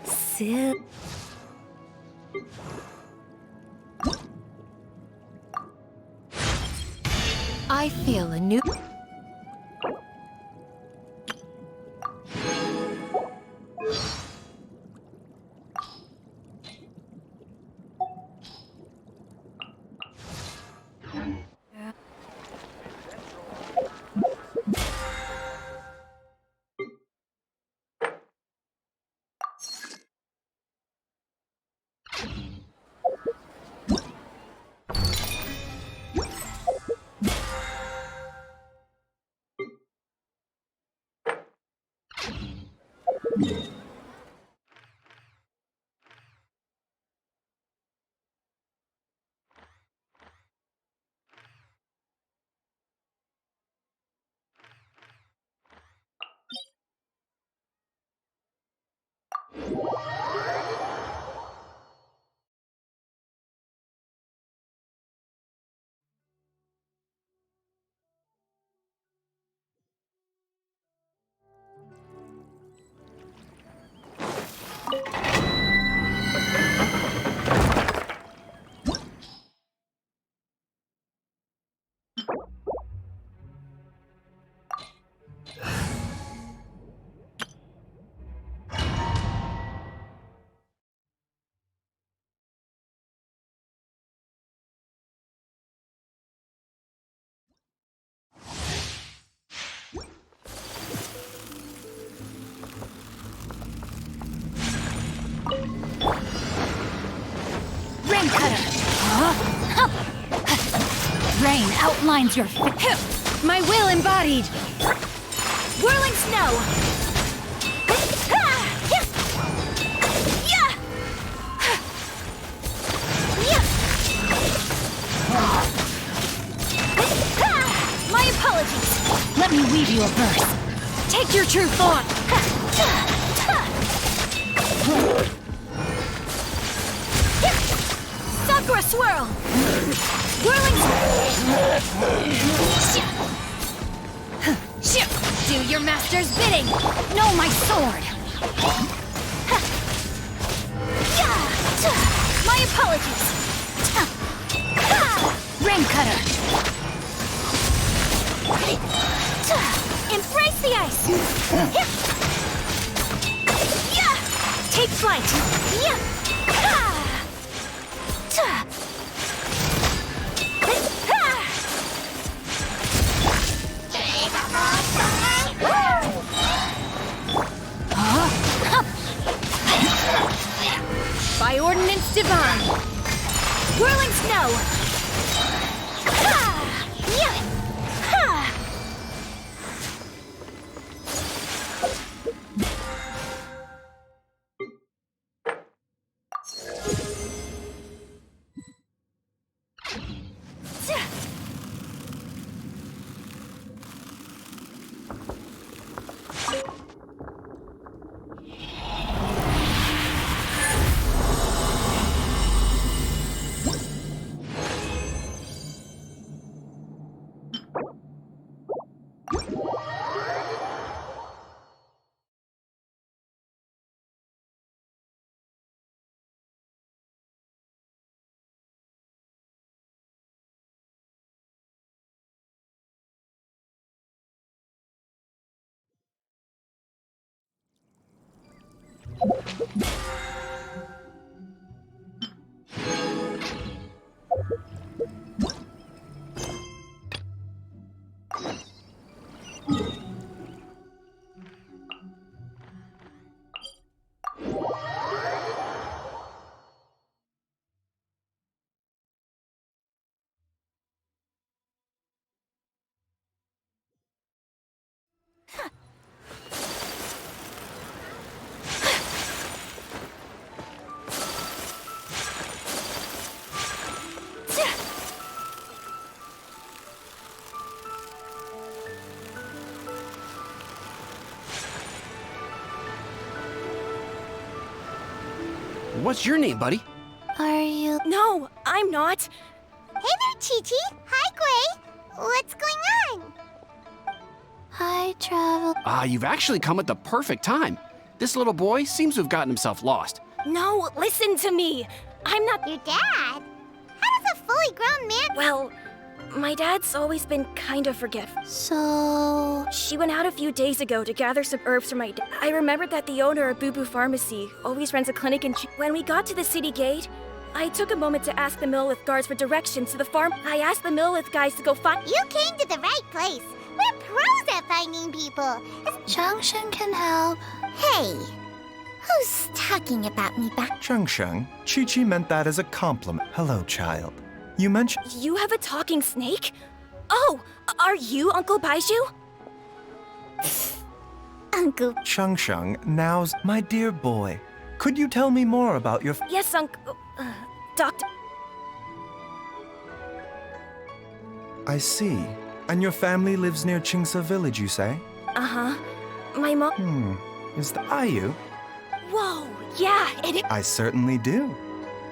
Silly I feel a new... Rain cutter! Rain outlines your my will embodied! Whirling snow! My apologies! Let me weave you a verse. Take your true form! Sakura swirl! Whirling... Do your master's bidding! Know my sword! My apologies! Rain cutter! Embrace the ice! Take flight! By ordinance divine! Whirling snow! What's your name, buddy? Are you... No, I'm not. Hey there, Chi-Chi. Hi, Gray. What's going on? I travel. You've actually come at the perfect time. This little boy seems to have gotten himself lost. No, listen to me. I'm not your dad. How does a fully grown man? Well, my dad's always been kind of forgetful. So... She went out a few days ago to gather some herbs for my dad. I remembered that the owner of Boo Boo Pharmacy always runs a clinic in... When we got to the city gate, I took a moment to ask the Millith guards for directions to the farm. I asked the Millith guys to go find... You came to the right place. We're pros at finding people. Genshin can help. Hey, who's talking about me back? Genshin, Chi-Chi meant that as a compliment. Hello, child. You mentioned... You have a talking snake? Oh, are you Uncle Baiju? Uncle... Genshin, now's... My dear boy, could you tell me more about your... Yes, Uncle... Doctor... I see. And your family lives near Qingse Village, you say? Uh-huh. My mom... Is that Ayu? Whoa, yeah, it is... I certainly do.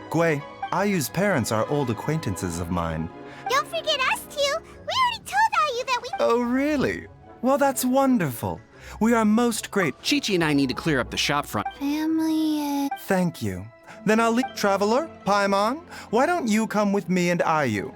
Gui, Ayu's parents are old acquaintances of mine. Don't forget us two. We already told Ayu that we... Oh, really? Well, that's wonderful. We are most great. Chi-Chi and I need to clear up the shop front. Family... Thank you. Then I'll leave. Traveler, Paimon, why don't you come with me and Ayu?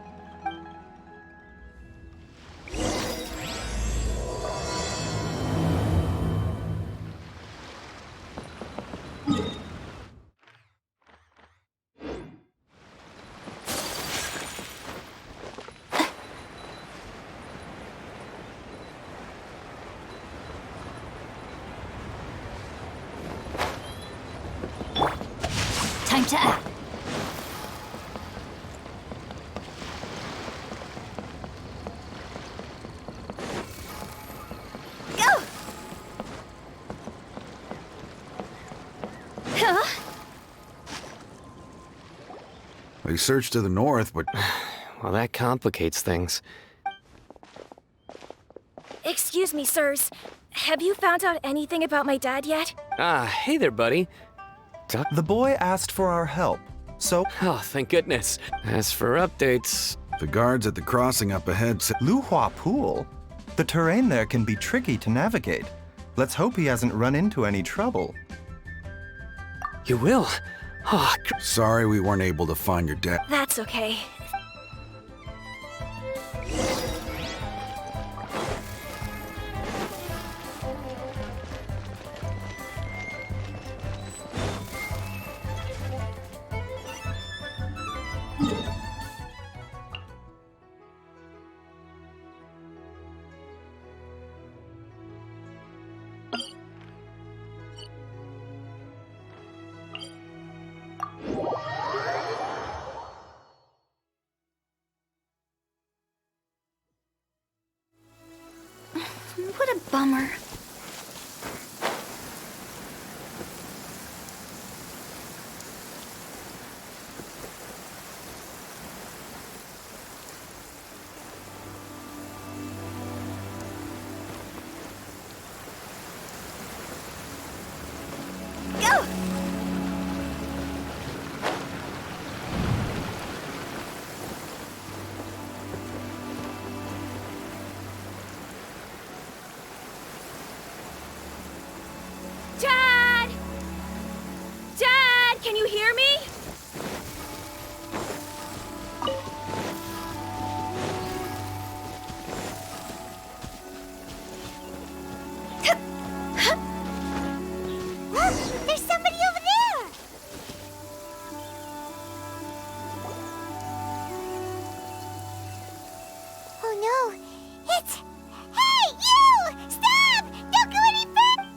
Time to act. Go! Huh? They searched to the north, but... Well, that complicates things. Excuse me, sirs. Have you found out anything about my dad yet? Hey there, buddy. The boy asked for our help, so... Oh, thank goodness. As for updates... The guards at the crossing up ahead said... Luhua Pool? The terrain there can be tricky to navigate. Let's hope he hasn't run into any trouble. You will? Oh, sorry we weren't able to find your dad. That's okay. What a bummer. Go! Dad! Dad, can you hear me? Look, there's somebody over there! Oh no, it's... Hey, you! Stop! Don't go any further!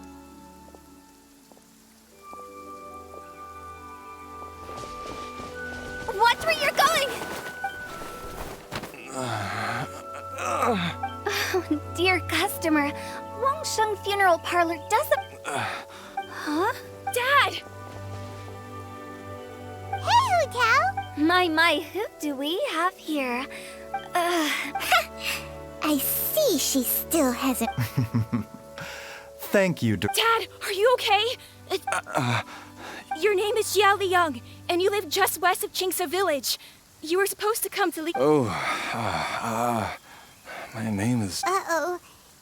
Watch where you're going! Oh, dear customer, Wangsheng Funeral Parlor doesn't... Huh? Dad! Hey, Hu Tao! My, who do we have here? I see she still hasn't... Thank you, Dad, are you okay? Your name is Xiao Liang, and you live just west of Qingse Village. You were supposed to come to my name is... Uh-oh.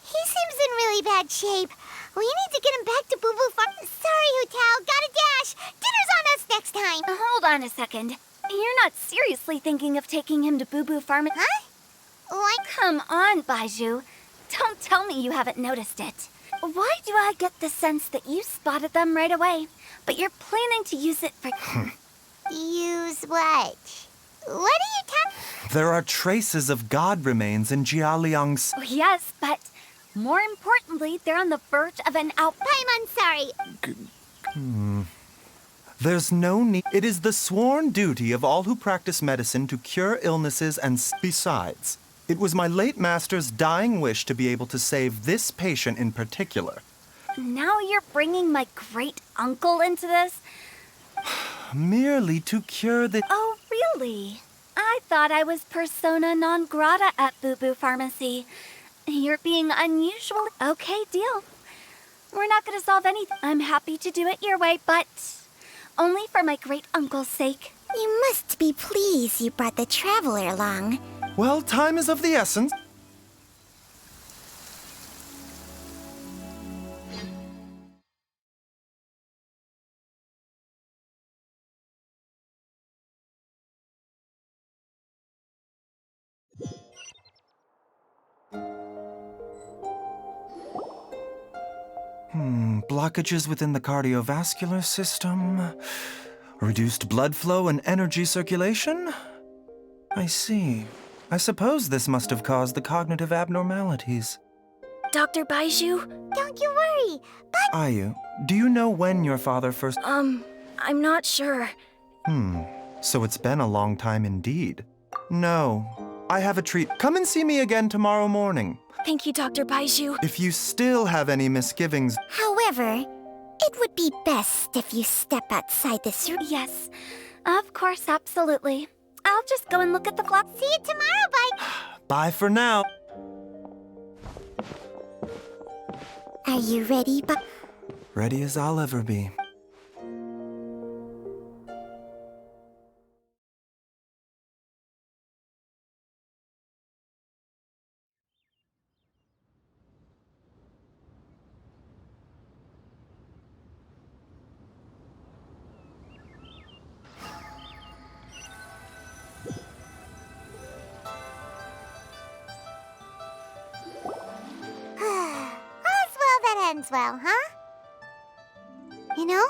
He seems in really bad shape. We need to get him back to Boo Boo Farm. Sorry, Hutao. Gotta dash. Dinner's on us next time. Hold on a second. You're not seriously thinking of taking him to Boo Boo Farm? Huh? What? Come on, Baiju. Don't tell me you haven't noticed it. Why do I get the sense that you spotted them right away, but you're planning to use it for... Use what? What are you talking... There are traces of god remains in Jialiang's... Oh, yes, but more importantly, they're on the verge of an outbreak. I'm sorry. There's no need. It is the sworn duty of all who practice medicine to cure illnesses and besides. It was my late master's dying wish to be able to save this patient in particular. Now you're bringing my great-uncle into this? Merely to cure the... Oh, really? I thought I was persona non grata at Boo Boo Pharmacy. You're being unusual. Okay, deal. We're not gonna solve anything. I'm happy to do it your way, but only for my great-uncle's sake. You must be pleased you brought the traveler along. Well, time is of the essence. Blockages within the cardiovascular system, reduced blood flow and energy circulation? I see. I suppose this must have caused the cognitive abnormalities. Dr. Baiju? Don't you worry. Ayu, do you know when your father first... I'm not sure. So it's been a long time indeed. No, I have a treat. Come and see me again tomorrow morning. Thank you, Dr. Baiju. If you still have any misgivings... However, it would be best if you step outside this room. Yes, of course, absolutely. I'll just go and look at the clock. See you tomorrow, bye. Bye for now. Are you ready, Ready as I'll ever be. Ends well, huh? You know,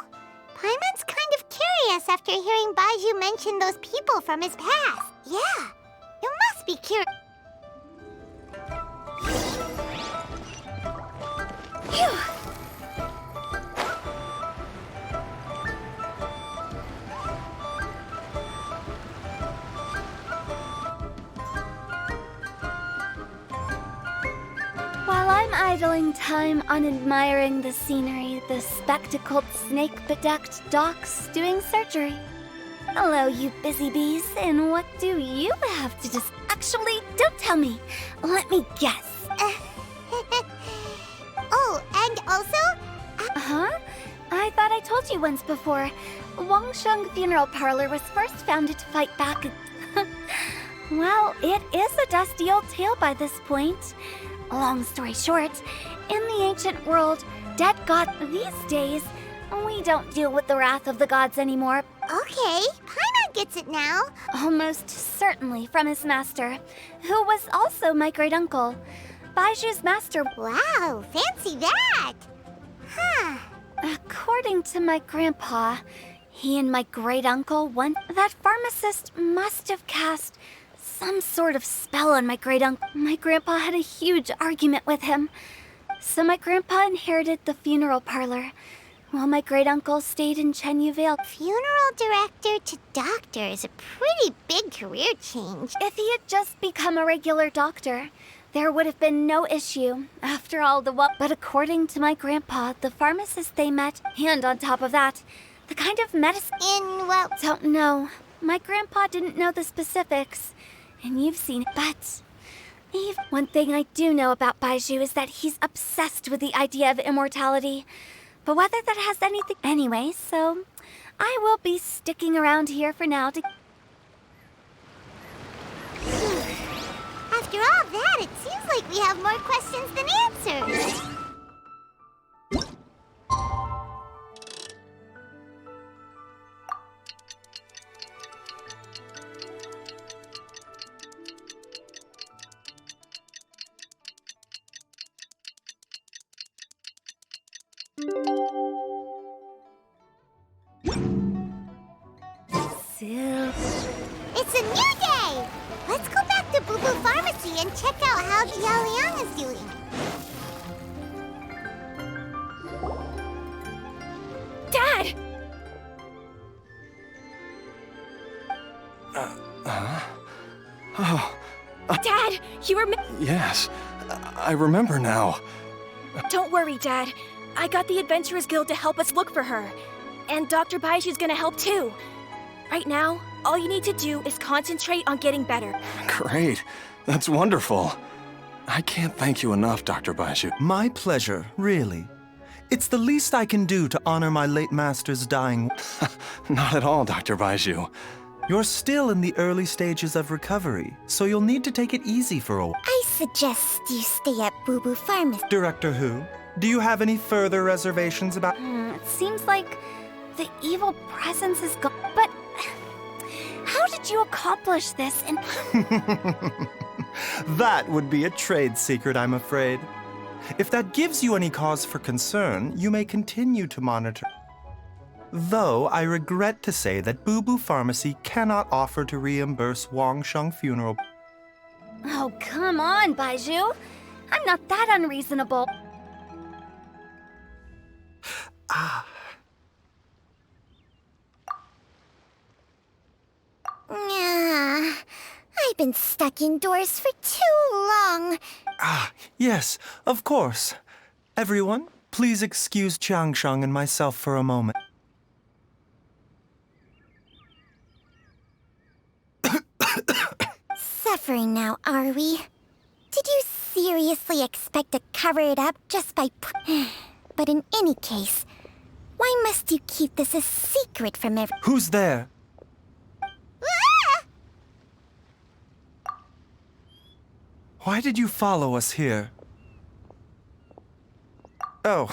Paimon's kind of curious after hearing Baiju mention those people from his past. Yeah, you must be curious. While I'm idling time on admiring the scenery, the spectacled snake-bedecked docs doing surgery. Hello, you busy bees, and what do you have to dis- Actually, don't tell me. Let me guess. Oh, and also... Huh? I thought I told you once before. Wangsheng Funeral Parlor was first founded to fight back. Well, it is a dusty old tale by this point. Long story short, in the ancient world, dead gods these days, we don't deal with the wrath of the gods anymore. Okay, Paimon gets it now. Almost certainly from his master, who was also my great-uncle. Baiju's master. Wow, fancy that! Huh. According to my grandpa, he and my great-uncle that pharmacist must have cast some sort of spell on my great-uncle. My grandpa had a huge argument with him. So my grandpa inherited the funeral parlor, while my great-uncle stayed in Chenyu Vale. Funeral director to doctor is a pretty big career change. If he had just become a regular doctor, there would have been no issue. After all, But according to my grandpa, the pharmacist they met, and on top of that, the kind of medicine... In what? Don't know. My grandpa didn't know the specifics. And you've seen it, but... Eve, one thing I do know about Baiju is that he's obsessed with the idea of immortality. But whether that has anything... Anyway, so... I will be sticking around here for now to... After After all that, it seems like we have more questions than answers. It's a new day! Let's go back to Boo Boo Pharmacy and check out how Jialiang is doing. Dad! Dad, you were. Yes, I remember now. Don't worry, Dad. I got the Adventurers Guild to help us look for her. And Dr. Baiju's gonna help too. Right now, all you need to do is concentrate on getting better. Great. That's wonderful. I can't thank you enough, Dr. Baiju. My pleasure, really. It's the least I can do to honor my late master's dying. Not at all, Dr. Baiju. You're still in the early stages of recovery, so you'll need to take it easy for a while. I suggest you stay at Boo Boo Pharmacy. Director Who, do you have any further reservations about... It seems like the evil presence is gone. But how did you accomplish this in... That would be a trade secret, I'm afraid. If that gives you any cause for concern, you may continue to monitor. Though I regret to say that Boo Boo Pharmacy cannot offer to reimburse Wang Sheng funeral. Oh, come on, Baiju. I'm not that unreasonable. I've been stuck indoors for too long. Yes, of course. Everyone, please excuse Qiangsheng and myself for a moment. Suffering now, are we? Did you seriously expect to cover it up just by But in any case, why must you keep this a secret from everyone? Who's there? Why did you follow us here? Oh,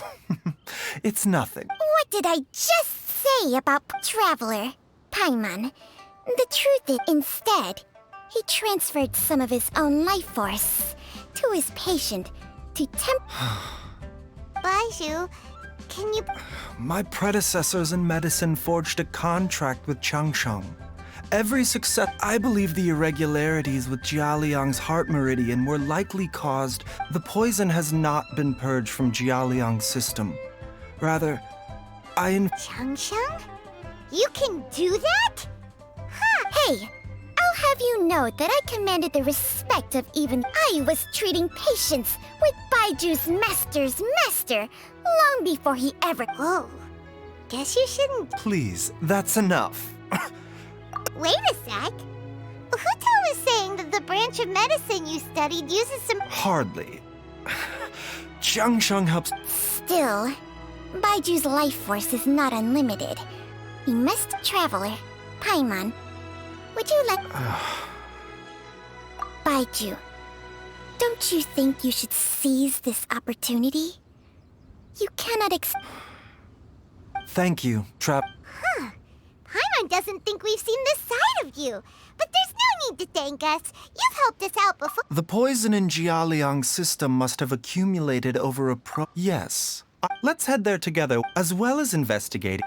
it's nothing. What did I just say about Traveler, Paimon? The truth is, instead, he transferred some of his own life force to his patient to Baiju, can you... My predecessors in medicine forged a contract with Qiangsheng. Every success... I believe the irregularities with Jialiang's heart meridian were likely caused... The poison has not been purged from Jialiang's system. Rather, Qiangsheng? You can do that? Hey, I'll have you know that I commanded the respect of even I was treating patients with Baiju's master's master long before he ever... Oh, guess you shouldn't... Please, that's enough. Wait a sec. Huto was saying that the branch of medicine you studied uses some... Hardly. Qiangsheng helps... Still, Baiju's life force is not unlimited. We must... Traveler, Paimon, would you like... Baiju, don't you think you should seize this opportunity? You cannot Thank you, Paimon doesn't think we've seen this side of you. But there's no need to thank us. You've helped us out before. The poison in Jialiang's system must have accumulated over a Yes. Let's head there together, as well as investigating.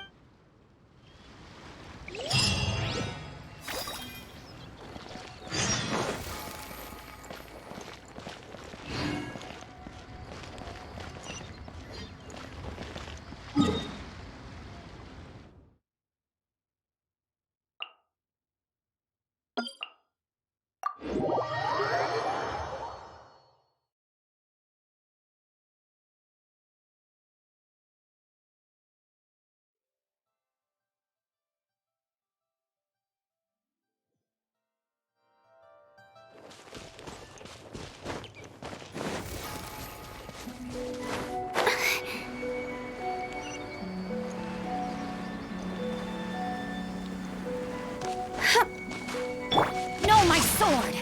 No, my sword!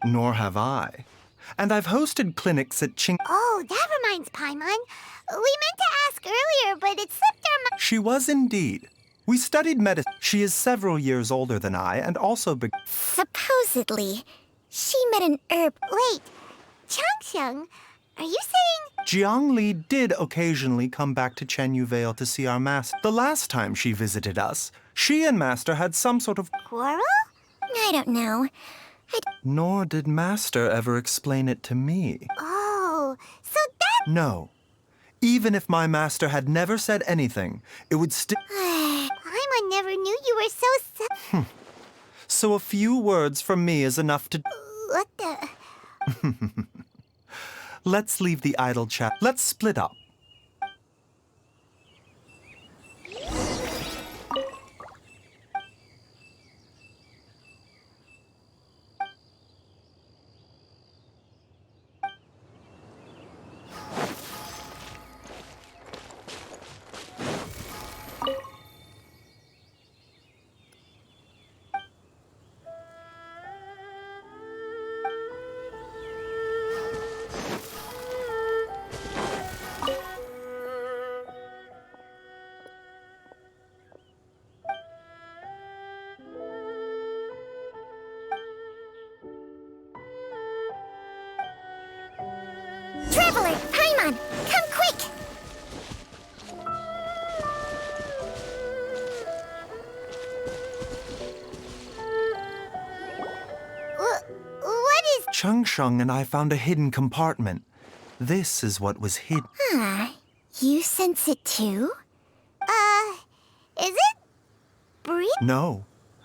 Nor have I. And I've hosted clinics at Ching. Oh, that reminds Paimon. We meant to ask earlier, but it slipped our mind. She was indeed. We studied medicine. She is several years older than I, and also Supposedly, she met an herb. Wait, Changsheng, are you saying? Jiangli did occasionally come back to Chenyu Vale to see our master. The last time she visited us, she and Master had some sort of Quarrel? I don't know. Nor did Master ever explain it to me. Oh, so that. No. Even if my master had never said anything, it would still. Paimon never knew you were so. So a few words from me is enough to. What the? Let's leave the idle chat. Let's split up. Traveler, Paimon, come quick! What is... Changsheng and I found a hidden compartment. This is what was hidden. You sense it too? Is it... breathe? No.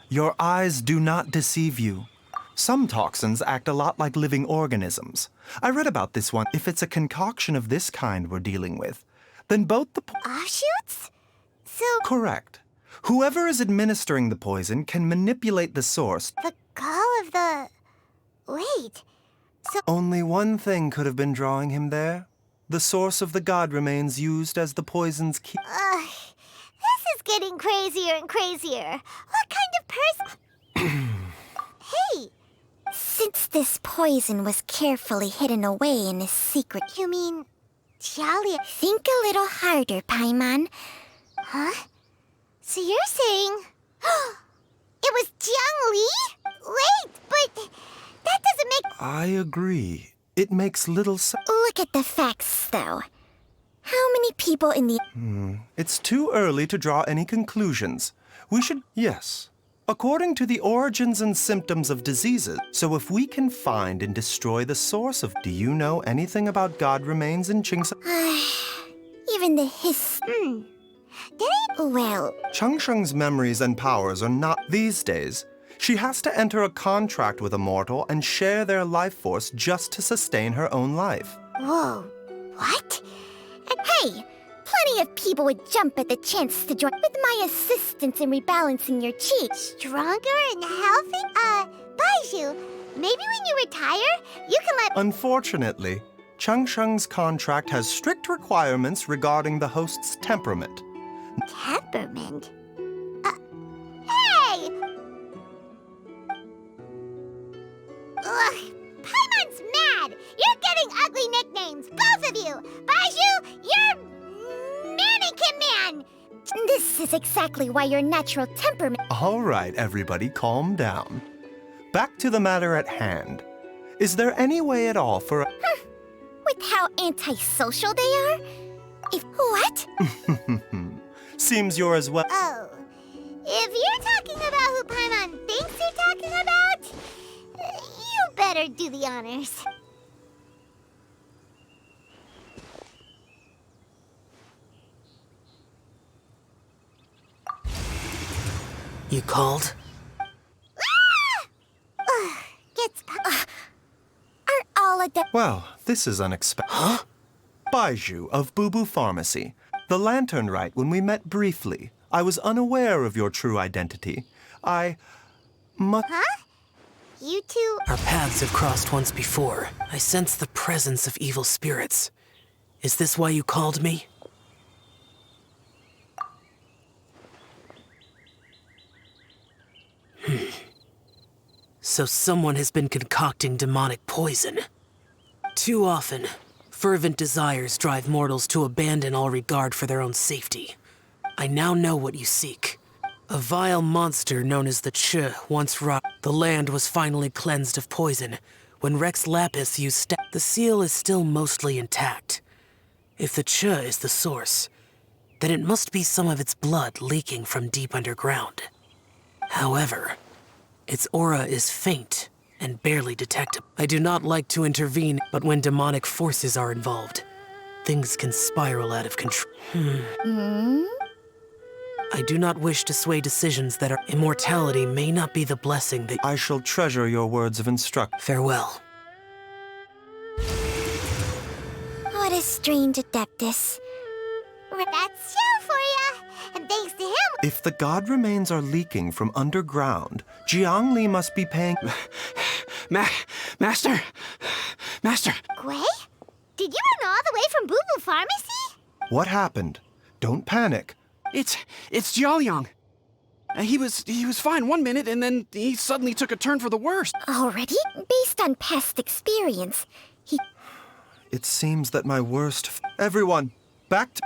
Your eyes do not deceive you. Some toxins act a lot like living organisms. I read about this one. If it's a concoction of this kind we're dealing with, then both the... Offshoots? So... Correct. Whoever is administering the poison can manipulate the source. The gall of the... Wait. So... Only one thing could have been drawing him there. The source of the god remains used as the poison's key. This is getting crazier and crazier. What kind of person... Hey! Since this poison was carefully hidden away in a secret... You mean... Jolly... Think a little harder, Paimon. Huh? So you're saying... It was Jiang Li? Wait, but... That doesn't make... I agree. It makes little sense. Look at the facts, though. How many people in the... It's too early to draw any conclusions. We should... Yes. According to the origins and symptoms of diseases. So if we can find and destroy the source of... Do you know anything about God remains in Chingsa? Even the Well... Changsheng's memories and powers are not... These days, she has to enter a contract with a mortal and share their life force just to sustain her own life. Whoa. What? Hey! Plenty of people would jump at the chance to join with my assistance in rebalancing your chi. Stronger and healthy? Baizhu, maybe when you retire, you can let... Unfortunately, Changsheng's contract has strict requirements regarding the host's temperament. Temperament? Hey! Ugh, Paimon's mad! You're getting ugly nicknames, both of you! Baizhu, you're... Mannequin Man! This is exactly why your natural temperament... All right, everybody, calm down. Back to the matter at hand. Is there any way at all for... With how antisocial they are? If... What? Seems you're as well... Oh. If you're talking about who Paimon thinks you're talking about, you better do the honors. You called? Gets... Are all of the... Well, this is unexpected. Baizhu of Bubu Pharmacy. The Lantern Rite when we met briefly. I was unaware of your true identity. Huh? You two... Our paths have crossed once before. I sense the presence of evil spirits. Is this why you called me? So someone has been concocting demonic poison. Too often, fervent desires drive mortals to abandon all regard for their own safety. I now know what you seek. A vile monster known as the Ch once wrought. The land was finally cleansed of poison when Rex Lapis used the seal is still mostly intact. If the Ch is the source, then it must be some of its blood leaking from deep underground. However, its aura is faint and barely detectable. I do not like to intervene, but when demonic forces are involved, things can spiral out of control. I do not wish to sway decisions that are immortality may not be the blessing that I shall treasure your words of instruction. Farewell. What a strange adeptus. That's Xiao for ya! And thanks to him... If the god remains are leaking from underground, Jiangli must be paying... Master! Gui? Did you run all the way from Boo Boo Pharmacy? What happened? Don't panic. It's Jiaoliang. He was fine one minute, and then he suddenly took a turn for the worst. Already? Based on past experience, he... It seems that my worst... Everyone, back to...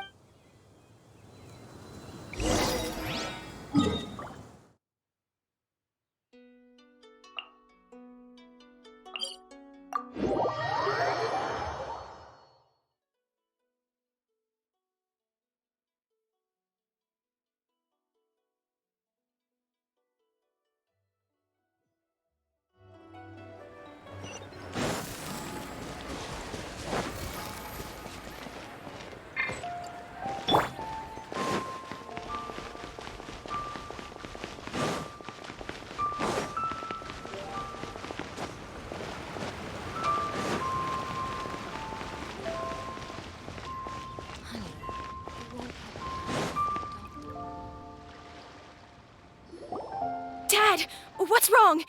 Dad! What's wrong?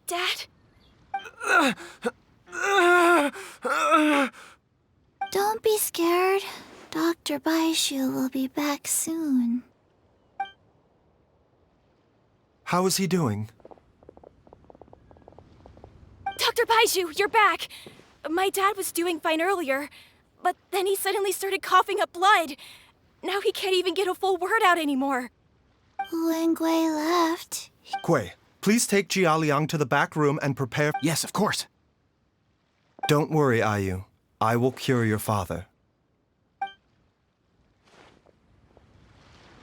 Dad? Don't be scared. Dr. Baishu will be back soon. How is he doing? Dr. Baishu, you're back! My dad was doing fine earlier, but then he suddenly started coughing up blood. Now he can't even get a full word out anymore. When Gui left... Gui, please take Jiaoliang to the back room and prepare... Yes, of course. Don't worry, Ayu. I will cure your father.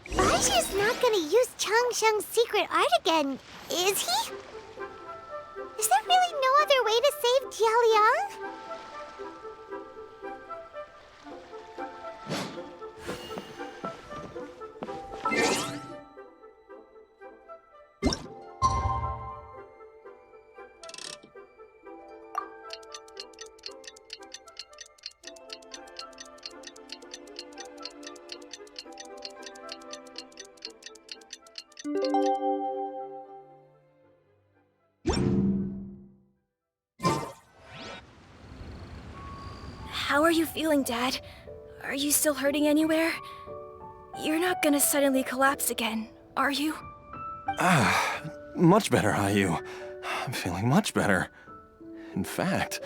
Baishu's not gonna use Changsheng's secret art again, is he? Is there really no other way to save Jiaoliang? How are you feeling, Dad? Are you still hurting anywhere? You're not gonna suddenly collapse again, are you? Much better, Ayu. I'm feeling much better. In fact,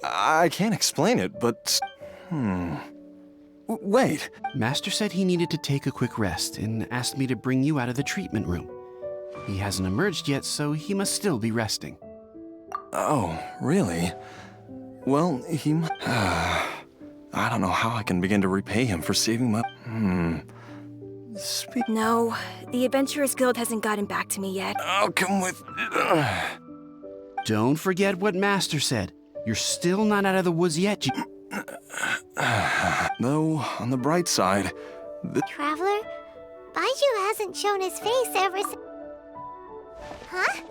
I can't explain it, but... Wait. Master said he needed to take a quick rest and asked me to bring you out of the treatment room. He hasn't emerged yet, so he must still be resting. Oh, really? Well, he... I don't know how I can begin to repay him for saving my... No, the Adventurers Guild hasn't gotten back to me yet. I'll come with... Don't forget what Master said. You're still not out of the woods yet, Though, on the bright side... Traveler? Baishu hasn't shown his face ever since... Huh?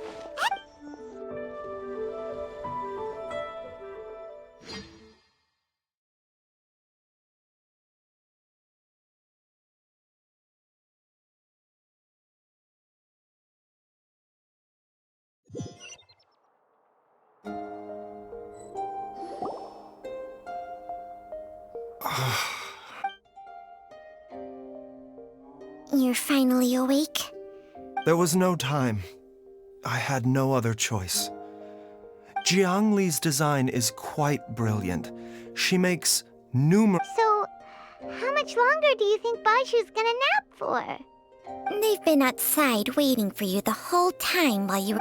You're finally awake? There was no time. I had no other choice. Jiangli's design is quite brilliant. She makes numerous... So, how much longer do you think Baishu's gonna nap for? They've been outside waiting for you the whole time while you...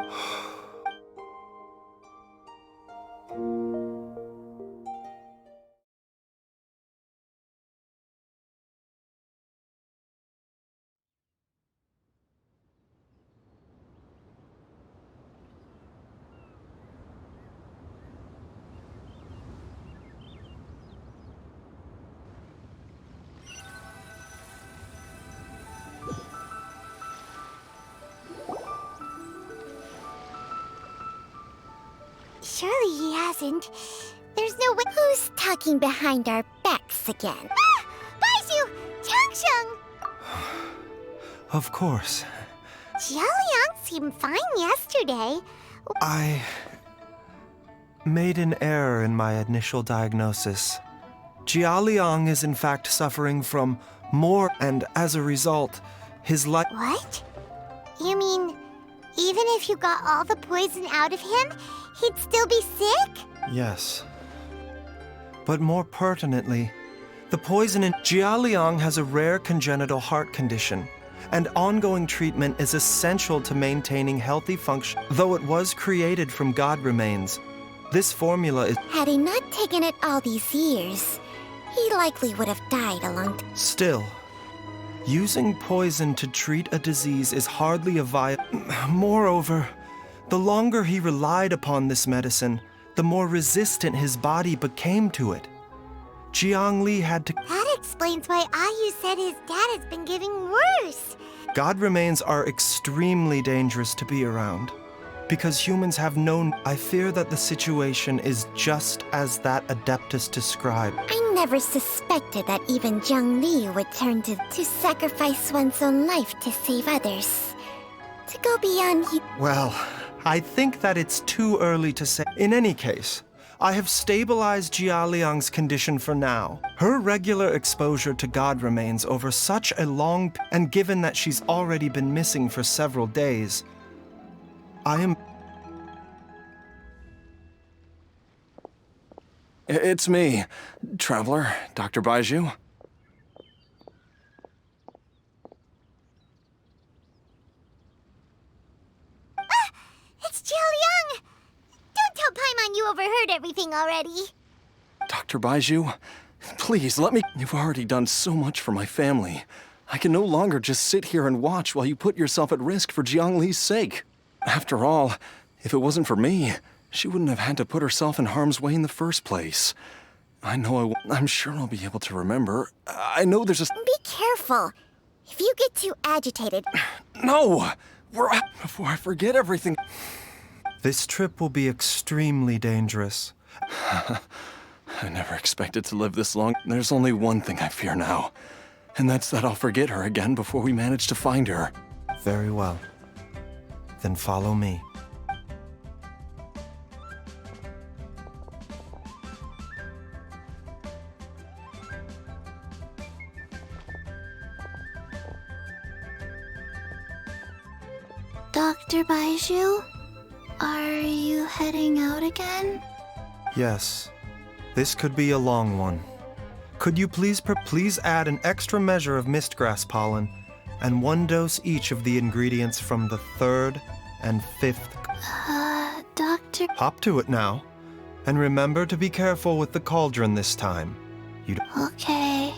Surely he hasn't. There's no way. Who's talking behind our backs again? Ah! Baishu! Changsheng! Of course. Jialiang seemed fine yesterday. I made an error in my initial diagnosis. Jialiang is in fact suffering from more, and as a result, his life... What? You mean, even if you got all the poison out of him, he'd still be sick? Yes. But more pertinently, the poison in Jialiang has a rare congenital heart condition, and ongoing treatment is essential to maintaining healthy function. Though it was created from God remains, this formula is... Had he not taken it all these years, he likely would have died a long time. Still, using poison to treat a disease is hardly a viable... Moreover, the longer he relied upon this medicine, the more resistant his body became to it. Jiangli had to... That explains why Ayu said his dad has been getting worse. God remains are extremely dangerous to be around. Because humans have known... I fear that the situation is just as that Adeptus described. I never suspected that even Zhang Li would turn to sacrifice one's own life to save others. To go beyond... Well, I think that it's too early to say. In any case, I have stabilized Jialiang's condition for now. Her regular exposure to God remains over such a long... And given that she's already been missing for several days, I am... It's me, Traveler, Dr. Baizhu. It's Jialiang! Don't tell Paimon you overheard everything already. Dr. Baizhu, please let me... You've already done so much for my family. I can no longer just sit here and watch while you put yourself at risk for Jiangli's sake. After all, if it wasn't for me, she wouldn't have had to put herself in harm's way in the first place. I'm sure I'll be able to remember. I know there's a... Be careful. If you get too agitated... No! Before I forget everything... This trip will be extremely dangerous. I never expected to live this long. There's only one thing I fear now, and that's that I'll forget her again before we manage to find her. Very well. Then follow me. Dr. Baizhu, are you heading out again? Yes. This could be a long one. Could you please add an extra measure of mistgrass pollen and 1 dose each of the ingredients from the 3rd and 5th... Doctor... Hop to it now. And remember to be careful with the cauldron this time. Okay.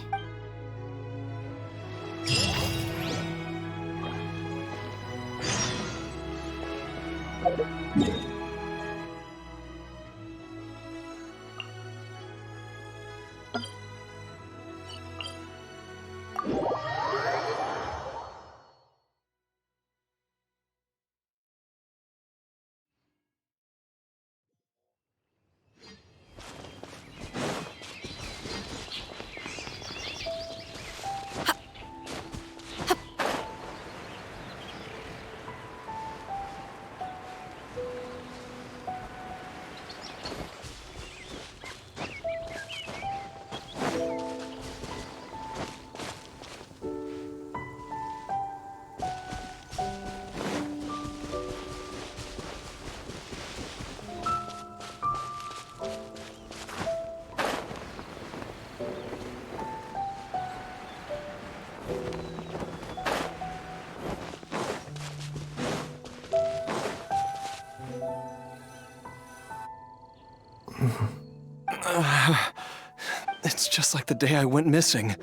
It's just like the day I went missing.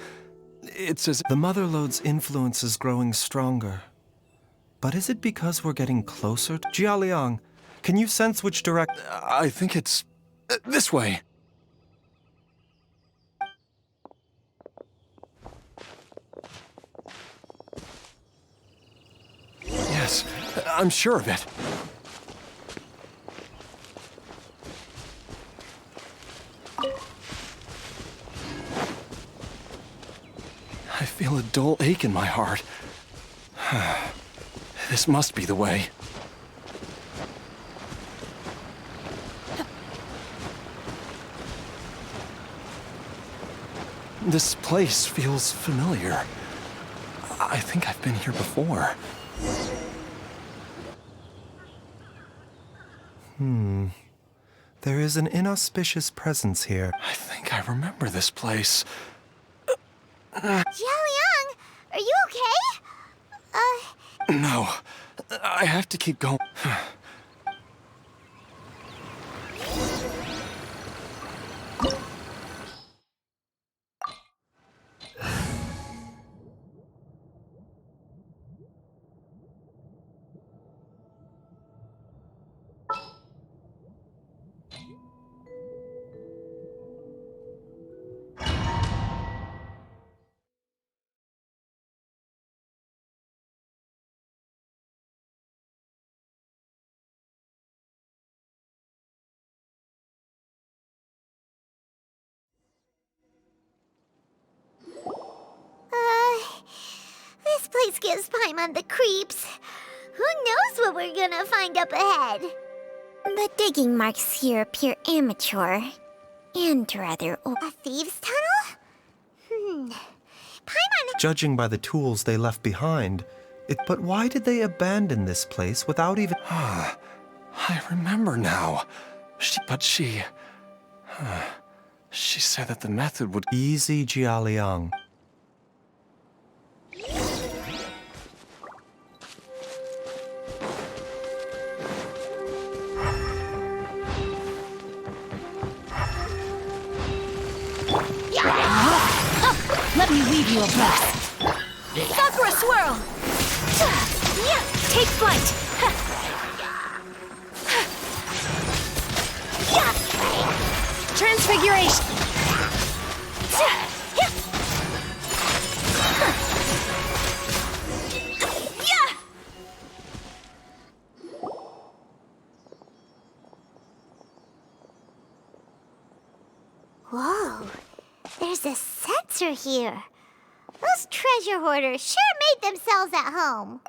It's as... The Motherlode's influence is growing stronger. But is it because we're getting closer to... Jialiang, can you sense which direct... I think it's... this way. Yes, I'm sure of it. I feel a dull ache in my heart. This must be the way. This place feels familiar. I think I've been here before. There is an inauspicious presence here. I think I remember this place. Jialiang, are you okay? No, I have to keep going. This place gives Paimon the creeps. Who knows what we're gonna find up ahead? The digging marks here appear amateur and rather old. A thieves' tunnel? Paimon... Judging by the tools they left behind, but why did they abandon this place without even... I remember now. She said that the method would... Easy, Jialiang. Let me weave you a blast. Sakura swirl! Take flight! Transfiguration! Whoa, there's a sensor here. Those treasure hoarders sure made themselves at home.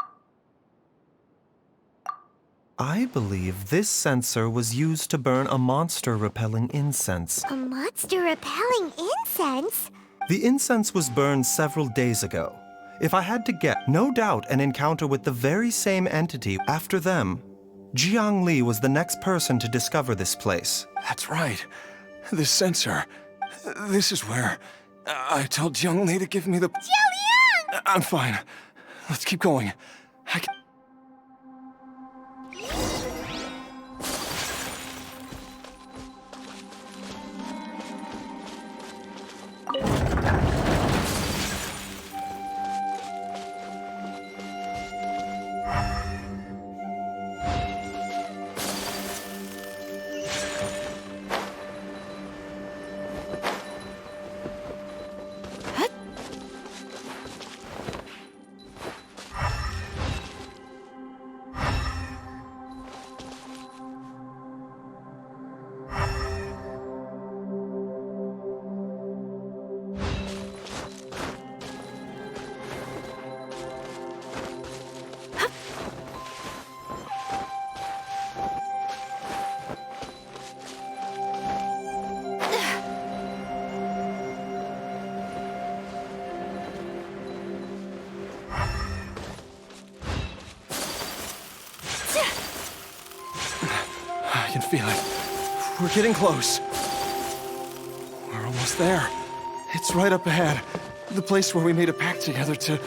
I believe this sensor was used to burn a monster-repelling incense. A monster-repelling incense? The incense was burned several days ago. If I had to guess, no doubt an encounter with the very same entity after them. Jiang Li was the next person to discover this place. That's right. This sensor. This is where I told Jiang Li to give me the... Jialiang! I'm fine. Let's keep going. I can... I can feel it. We're getting close. We're almost there. It's right up ahead. The place where we made a pact together to...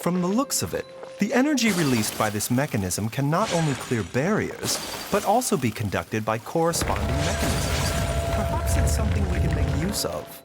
From the looks of it, the energy released by this mechanism can not only clear barriers, but also be conducted by corresponding mechanisms. Perhaps it's something we can make use of.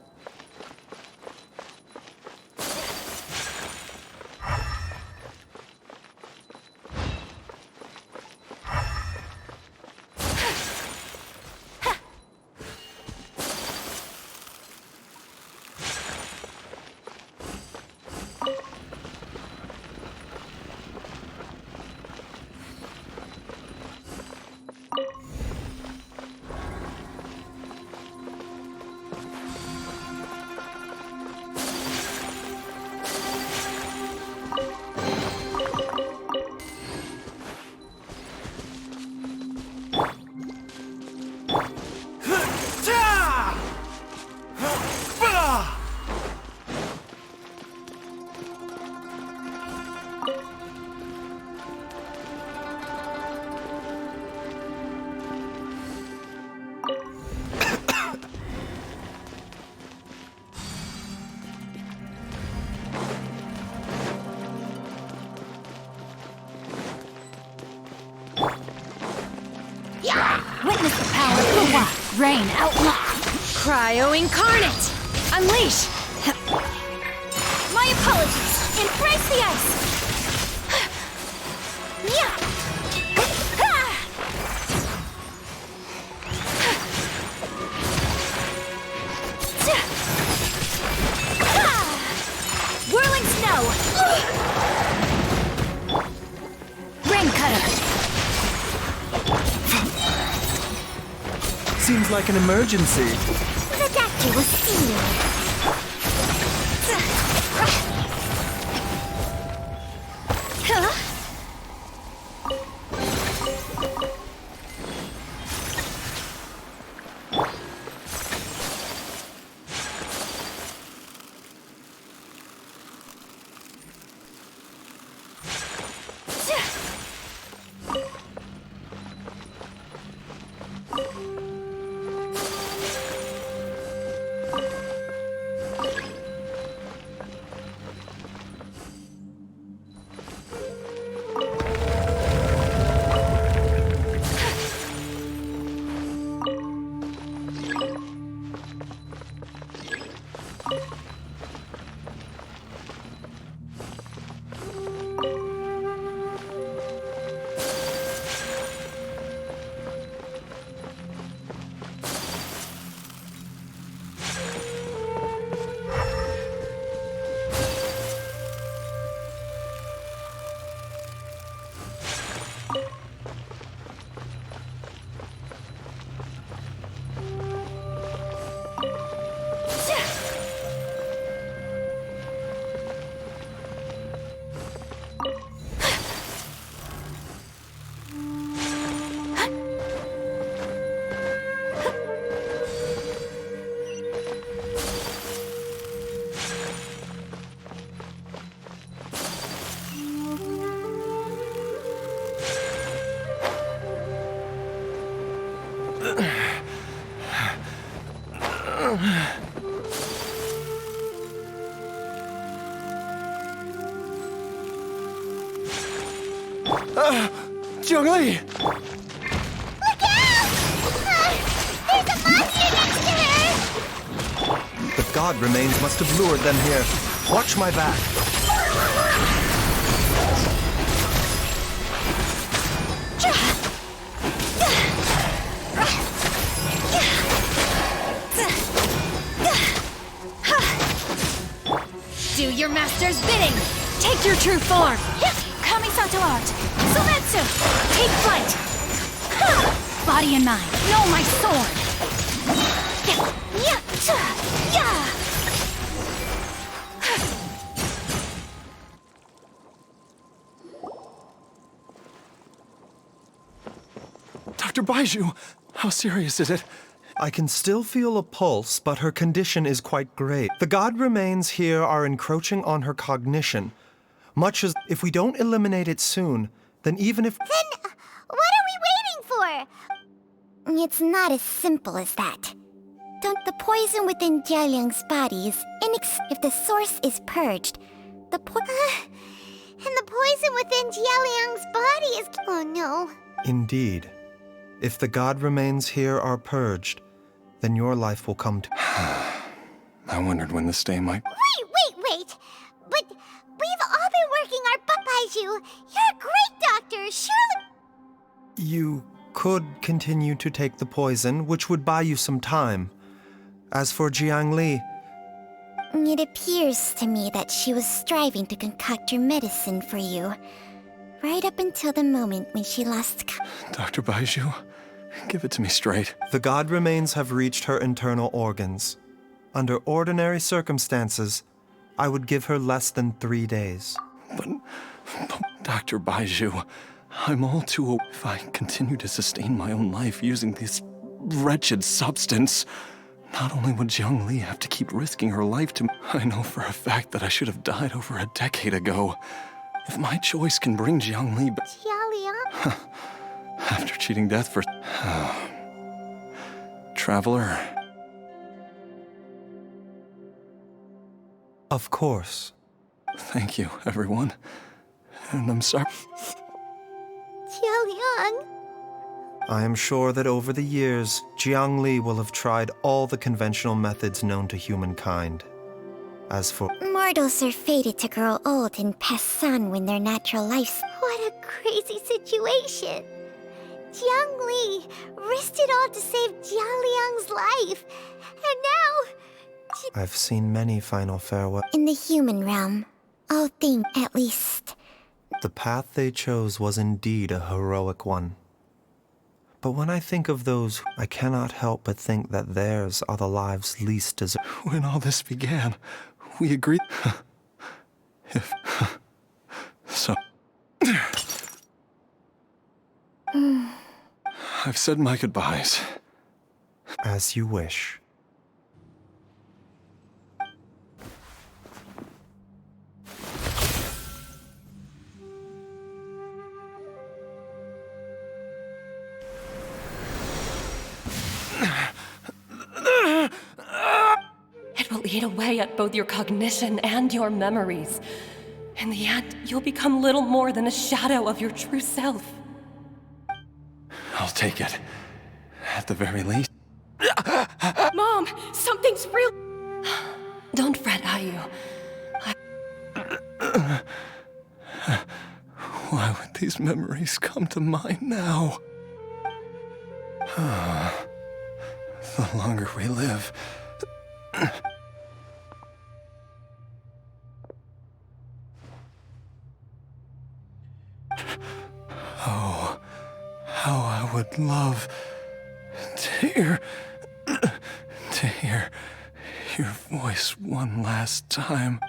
Witness the power of the wild. Rain outlaw. Cryo incarnate. Unleash. My apologies. Embrace the ice. Yeah. Whirling snow. Rain cutter. Seems like an emergency. The doctor will see you. Zhongli! Look out! There's a monster next to her! The god remains must have lured them here. Watch my back. Do your master's bidding. Take your true form. Kamisato art. Sometsu. Take flight. Body and mind. Know my sword. Dr. Baiju, how serious is it? I can still feel a pulse, but her condition is quite grave. The god remains here are encroaching on her cognition. Much as if we don't eliminate it soon, then even if... Then what are we waiting for? It's not as simple as that. Don't the poison within Jialiang's body is if the source is purged, the And the poison within Jialiang's body is... Oh no. Indeed. If the god remains here are purged, then your life will come to... I wondered when this day might... Wait! But we've all been working our butt by you. You're a great doctor, surely... You could continue to take the poison, which would buy you some time. As for Jiang Li... It appears to me that she was striving to concoct your medicine for you, right up until the moment when she lost... Dr. Baiju, give it to me straight. The god remains have reached her internal organs. Under ordinary circumstances, I would give her less than 3 days. But Dr. Baiju, I'm all too... If I continue to sustain my own life using this wretched substance, not only would Jiang Li have to keep risking her life to... I know for a fact that I should have died over a decade ago. If my choice can bring Jiang Li back... Jialiang? After cheating death for... Traveler... Of course. Thank you, everyone. And I'm sorry... Jialiang? I am sure that over the years, Jiang Li will have tried all the conventional methods known to humankind. As for... Mortals are fated to grow old and pass on when their natural lives... What a crazy situation. Jiang Li risked it all to save Jialiang's life. And now... I've seen many final farewell... In the human realm, all things, at least... The path they chose was indeed a heroic one. But when I think of those, I cannot help but think that theirs are the lives least deserved. When all this began, we agreed... If... So... I've said my goodbyes. As you wish. It will eat away at both your cognition and your memories. In the end, you'll become little more than a shadow of your true self. I'll take it. At the very least. Mom, something's real. Don't fret, Ayu. Why would these memories come to mind now? The longer we live... Oh, how I would love to hear your voice one last time.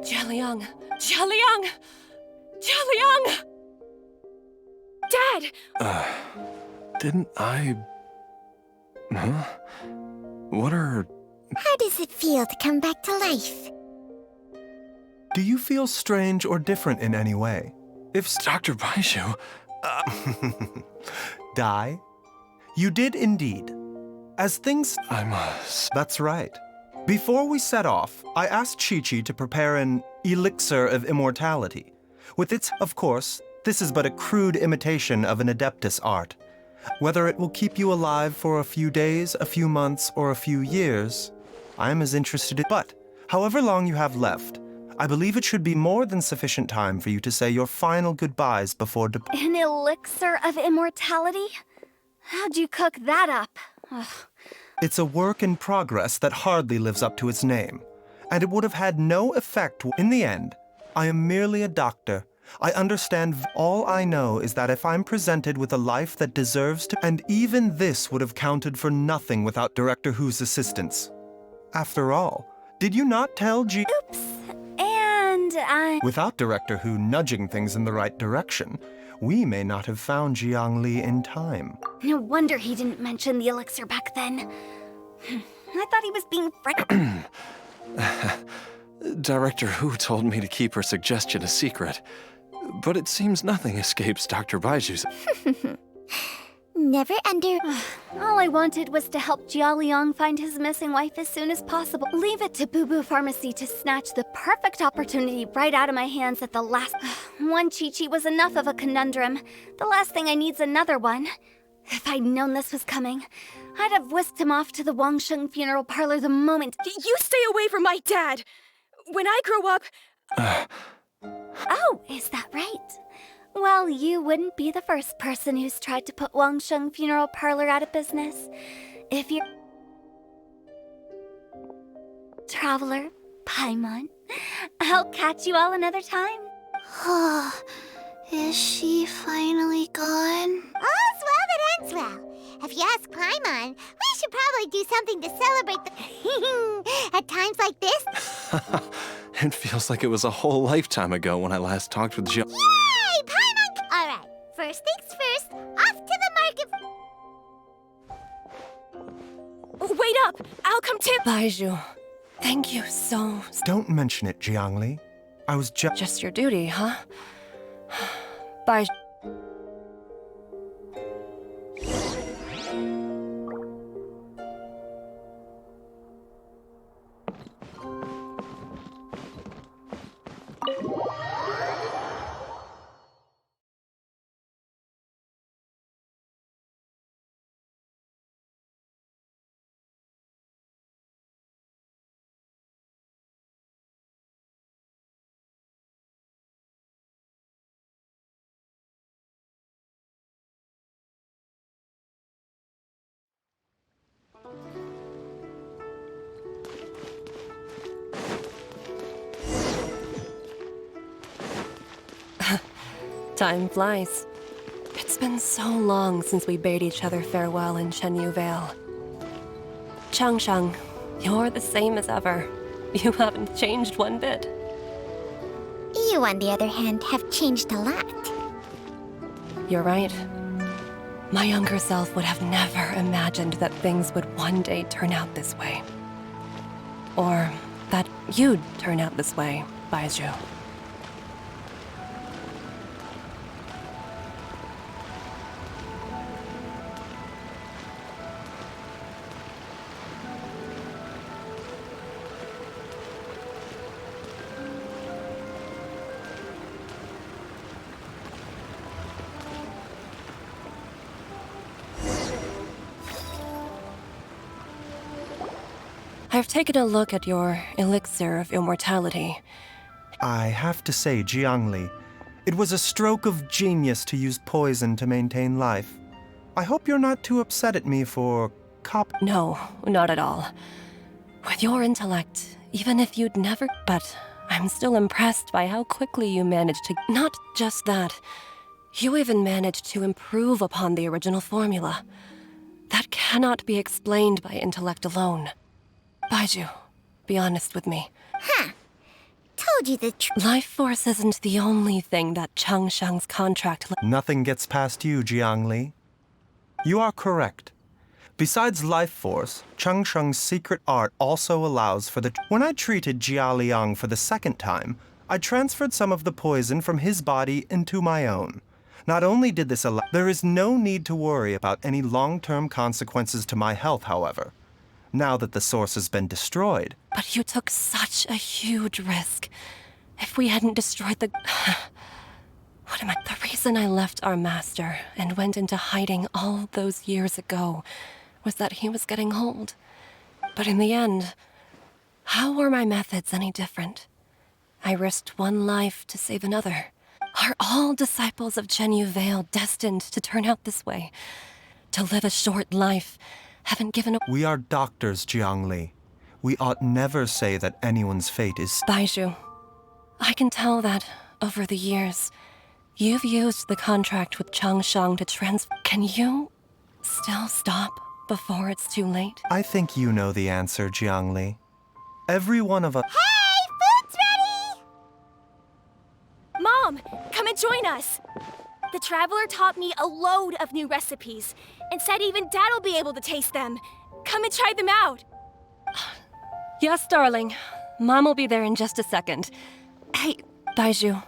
Jialiang! Jialiang! Jialiang! Dad! Didn't I... Huh? What are... How does it feel to come back to life? Do you feel strange or different in any way? If Dr. Baiju... Die? You did indeed. As things... I must... That's right. Before we set off, I asked Chi-Chi to prepare an elixir of immortality. With its... Of course, this is but a crude imitation of an Adeptus art. Whether it will keep you alive for a few days, a few months, or a few years, I am as interested in... But, however long you have left, I believe it should be more than sufficient time for you to say your final goodbyes before An elixir of immortality? How'd you cook that up? Ugh. It's a work in progress that hardly lives up to its name, and it would have had no effect. In the end, I am merely a doctor. I understand. All I know is that if I'm presented with a life that deserves to, and even this would have counted for nothing without Director Who's assistance. After all, did you not tell G... Oops, and I... Without Director Who nudging things in the right direction, we may not have found Jiang Li in time. No wonder he didn't mention the elixir back then. I thought he was being friendly. Director Hu told me to keep her suggestion a secret, but it seems nothing escapes Dr. Baiju's. Never under... All I wanted was to help Jialiang find his missing wife as soon as possible. Leave it to Boo Boo Pharmacy to snatch the perfect opportunity right out of my hands at the last... One Chi-Chi was enough of a conundrum. The last thing I need's another one. If I'd known this was coming, I'd have whisked him off to the Wangsheng funeral parlor the moment... You stay away from my dad! When I grow up... Oh, is that right? Well, you wouldn't be the first person who's tried to put Wangsheng funeral parlor out of business. If you're... Traveler, Paimon, I'll catch you all another time. Is she finally gone? All's well that ends well. If you ask Paimon, we should probably do something to celebrate the... At times like this. It feels like it was a whole lifetime ago when I last talked with Jill. Yay, Paimon! All right, first things first, off to the market... Wait up! I'll come too! Baizhu, thank you so... Don't mention it, Jiangli. I was Just your duty, huh? Baizhu... Time flies. It's been so long since we bade each other farewell in Shenyu Vale. Changsheng, you're the same as ever. You haven't changed one bit. You, on the other hand, have changed a lot. You're right. My younger self would have never imagined that things would one day turn out this way. Or that you'd turn out this way, Baizhu. I've taken a look at your elixir of immortality. I have to say, Jiangli, it was a stroke of genius to use poison to maintain life. I hope you're not too upset at me for No, not at all. With your intellect, even if you'd never... But I'm still impressed by how quickly you managed to... Not just that. You even managed to improve upon the original formula. That cannot be explained by intellect alone. Baizhu, be honest with me. Huh. Told you the truth. Life force isn't the only thing that Changsheng's contract... Nothing gets past you, Jiangli. You are correct. Besides life force, Changsheng's secret art also allows for the... When I treated Jialiang for the second time, I transferred some of the poison from his body into my own. Not only did this allow... There is no need to worry about any long-term consequences to my health, however. Now that the source has been destroyed. But you took such a huge risk. If we hadn't destroyed the... The reason I left our master and went into hiding all those years ago was that he was getting old. But in the end, how were my methods any different? I risked one life to save another. Are all disciples of Shenyu Vale destined to turn out this way? To live a short life, haven't given up... We are doctors, Jiangli. We ought never say that anyone's fate is... Baizhu, I can tell that, over the years, you've used the contract with Changsheng to Can you still stop before it's too late? I think you know the answer, Jiangli. Every one of us... Hey, food's ready! Mom, come and join us! The Traveler taught me a load of new recipes, and said even Dad'll be able to taste them. Come and try them out! Yes, darling. Mom will be there in just a second. Hey, Baiju,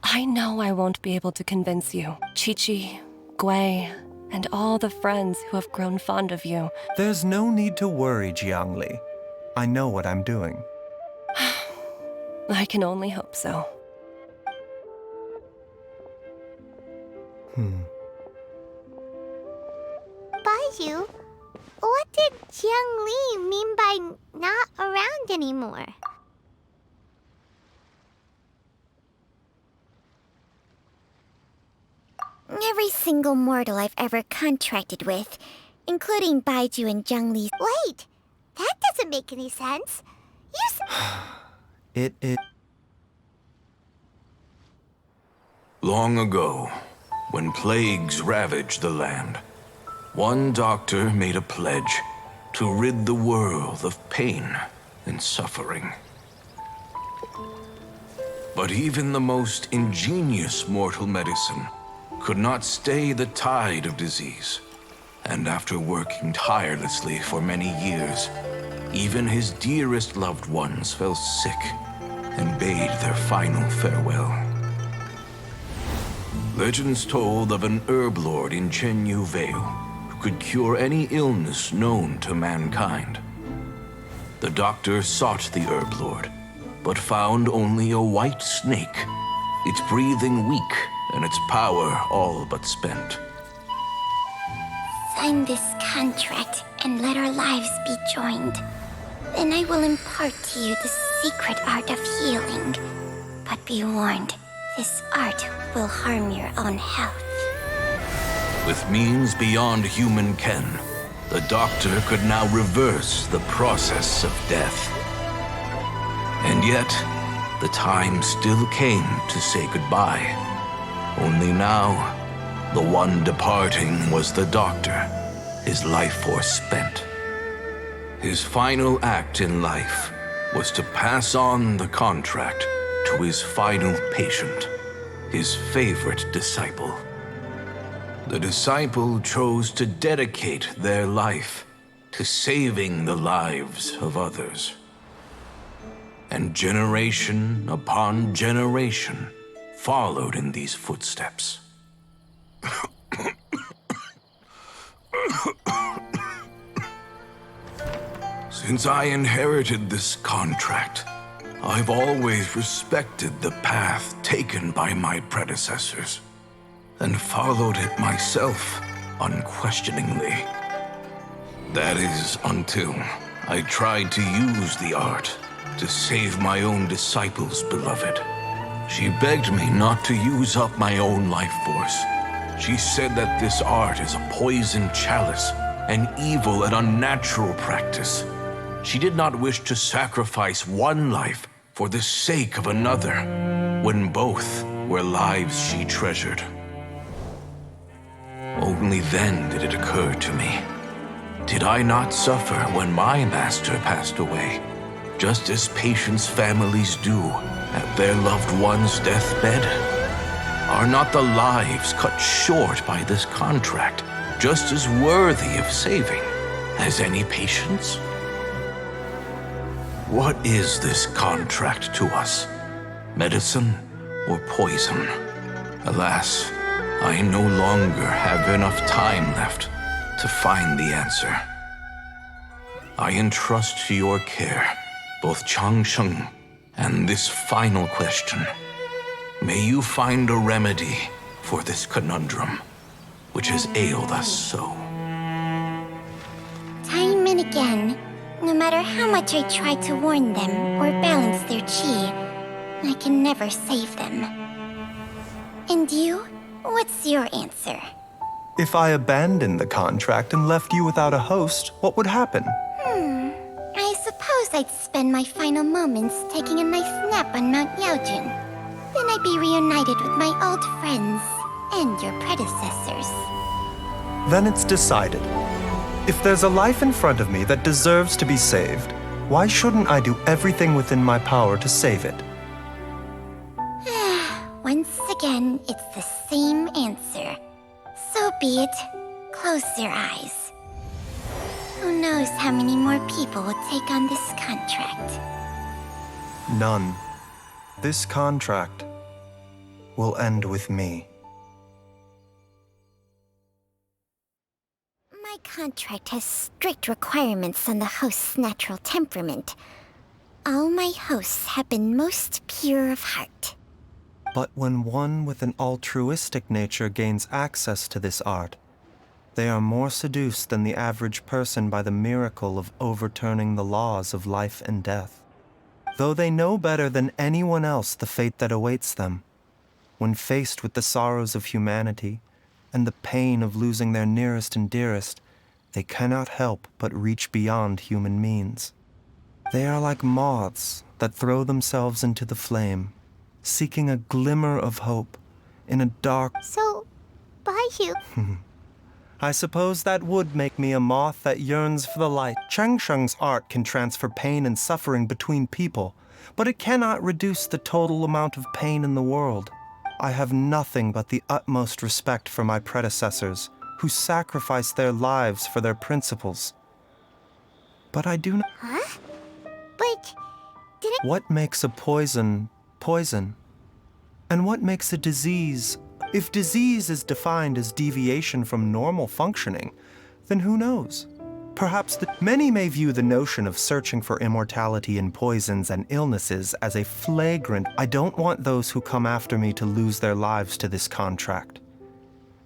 I know I won't be able to convince you. Chi-Chi, Gui, and all the friends who have grown fond of you. There's no need to worry, Jiangli. I know what I'm doing. I can only hope so. Baiju, what did Jiang Li mean by not around anymore? Every single mortal I've ever contracted with, including Baiju and Zhengli. Wait, that doesn't make any sense. It. Long ago, when plagues ravaged the land, one doctor made a pledge to rid the world of pain and suffering. But even the most ingenious mortal medicine could not stay the tide of disease. And after working tirelessly for many years, even his dearest loved ones fell sick and bade their final farewell. Legends told of an herb lord in Chenyu Vale who could cure any illness known to mankind. The doctor sought the herb lord, but found only a white snake, its breathing weak and its power all but spent. Sign this contract and let our lives be joined. Then I will impart to you the secret art of healing. But be warned, this art will harm your own health. With means beyond human ken, the doctor could now reverse the process of death. And yet, the time still came to say goodbye. Only now, the one departing was the doctor, his life force spent. His final act in life was to pass on the contract to his final patient, his favorite disciple. The disciple chose to dedicate their life to saving the lives of others. And generation upon generation followed in these footsteps. Since I inherited this contract, I've always respected the path taken by my predecessors and followed it myself unquestioningly. That is until I tried to use the art to save my own disciple's beloved. She begged me not to use up my own life force. She said that this art is a poisoned chalice, an evil and unnatural practice. She did not wish to sacrifice one life for the sake of another, when both were lives she treasured. Only then did it occur to me. Did I not suffer when my master passed away, just as patients' families do at their loved one's deathbed? Are not the lives cut short by this contract just as worthy of saving as any patients? What is this contract to us? Medicine or poison? Alas, I no longer have enough time left to find the answer. I entrust to your care both Changsheng and this final question. May you find a remedy for this conundrum, which has ailed us so. Time and again, no matter how much I try to warn them or balance their chi, I can never save them. And you? What's your answer? If I abandoned the contract and left you without a host, what would happen? I suppose I'd spend my final moments taking a nice nap on Mount Yaojun. Then I'd be reunited with my old friends and your predecessors. Then it's decided. If there's a life in front of me that deserves to be saved, why shouldn't I do everything within my power to save it? Once again, it's the same answer. So be it. Close your eyes. Who knows how many more people will take on this contract? None. This contract will end with me. My contract has strict requirements on the host's natural temperament. All my hosts have been most pure of heart. But when one with an altruistic nature gains access to this art, they are more seduced than the average person by the miracle of overturning the laws of life and death. Though they know better than anyone else the fate that awaits them, when faced with the sorrows of humanity and the pain of losing their nearest and dearest, they cannot help but reach beyond human means. They are like moths that throw themselves into the flame, seeking a glimmer of hope in a dark... So, Baiju... I suppose that would make me a moth that yearns for the light. Changsheng's art can transfer pain and suffering between people, but it cannot reduce the total amount of pain in the world. I have nothing but the utmost respect for my predecessors, who sacrificed their lives for their principles. But I do not... Huh? But... did it... What makes a poison, poison? And what makes a disease... If disease is defined as deviation from normal functioning, then who knows? Perhaps many may view the notion of searching for immortality in poisons and illnesses as a flagrant... I don't want those who come after me to lose their lives to this contract.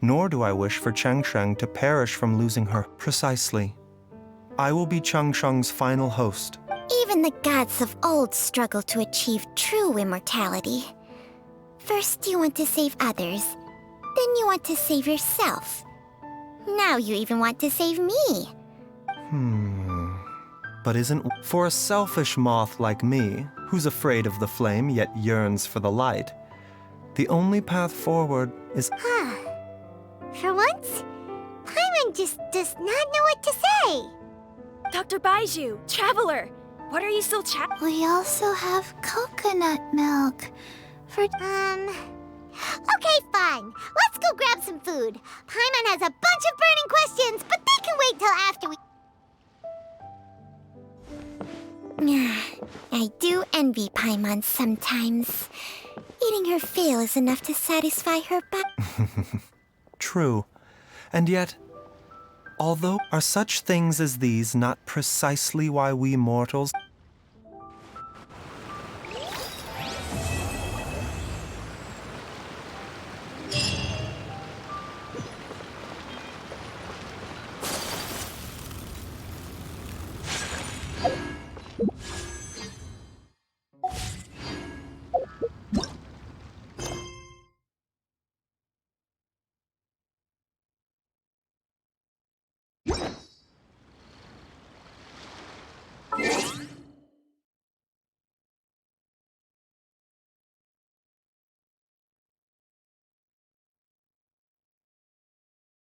Nor do I wish for Changsheng to perish from losing her. Precisely. I will be Changsheng's final host. Even the gods of old struggle to achieve true immortality. First you want to save others, then you want to save yourself. Now you even want to save me. But isn't... For a selfish moth like me, who's afraid of the flame yet yearns for the light, the only path forward is... For once, Paimon just does not know what to say. Dr. Baiju, Traveler, what are you still We also have coconut milk. Okay, fine. Let's go grab some food. Paimon has a bunch of burning questions, but they can wait till after we... I do envy Paimon sometimes. Eating her fill is enough to satisfy her True. And yet, although are such things as these not precisely why we mortals...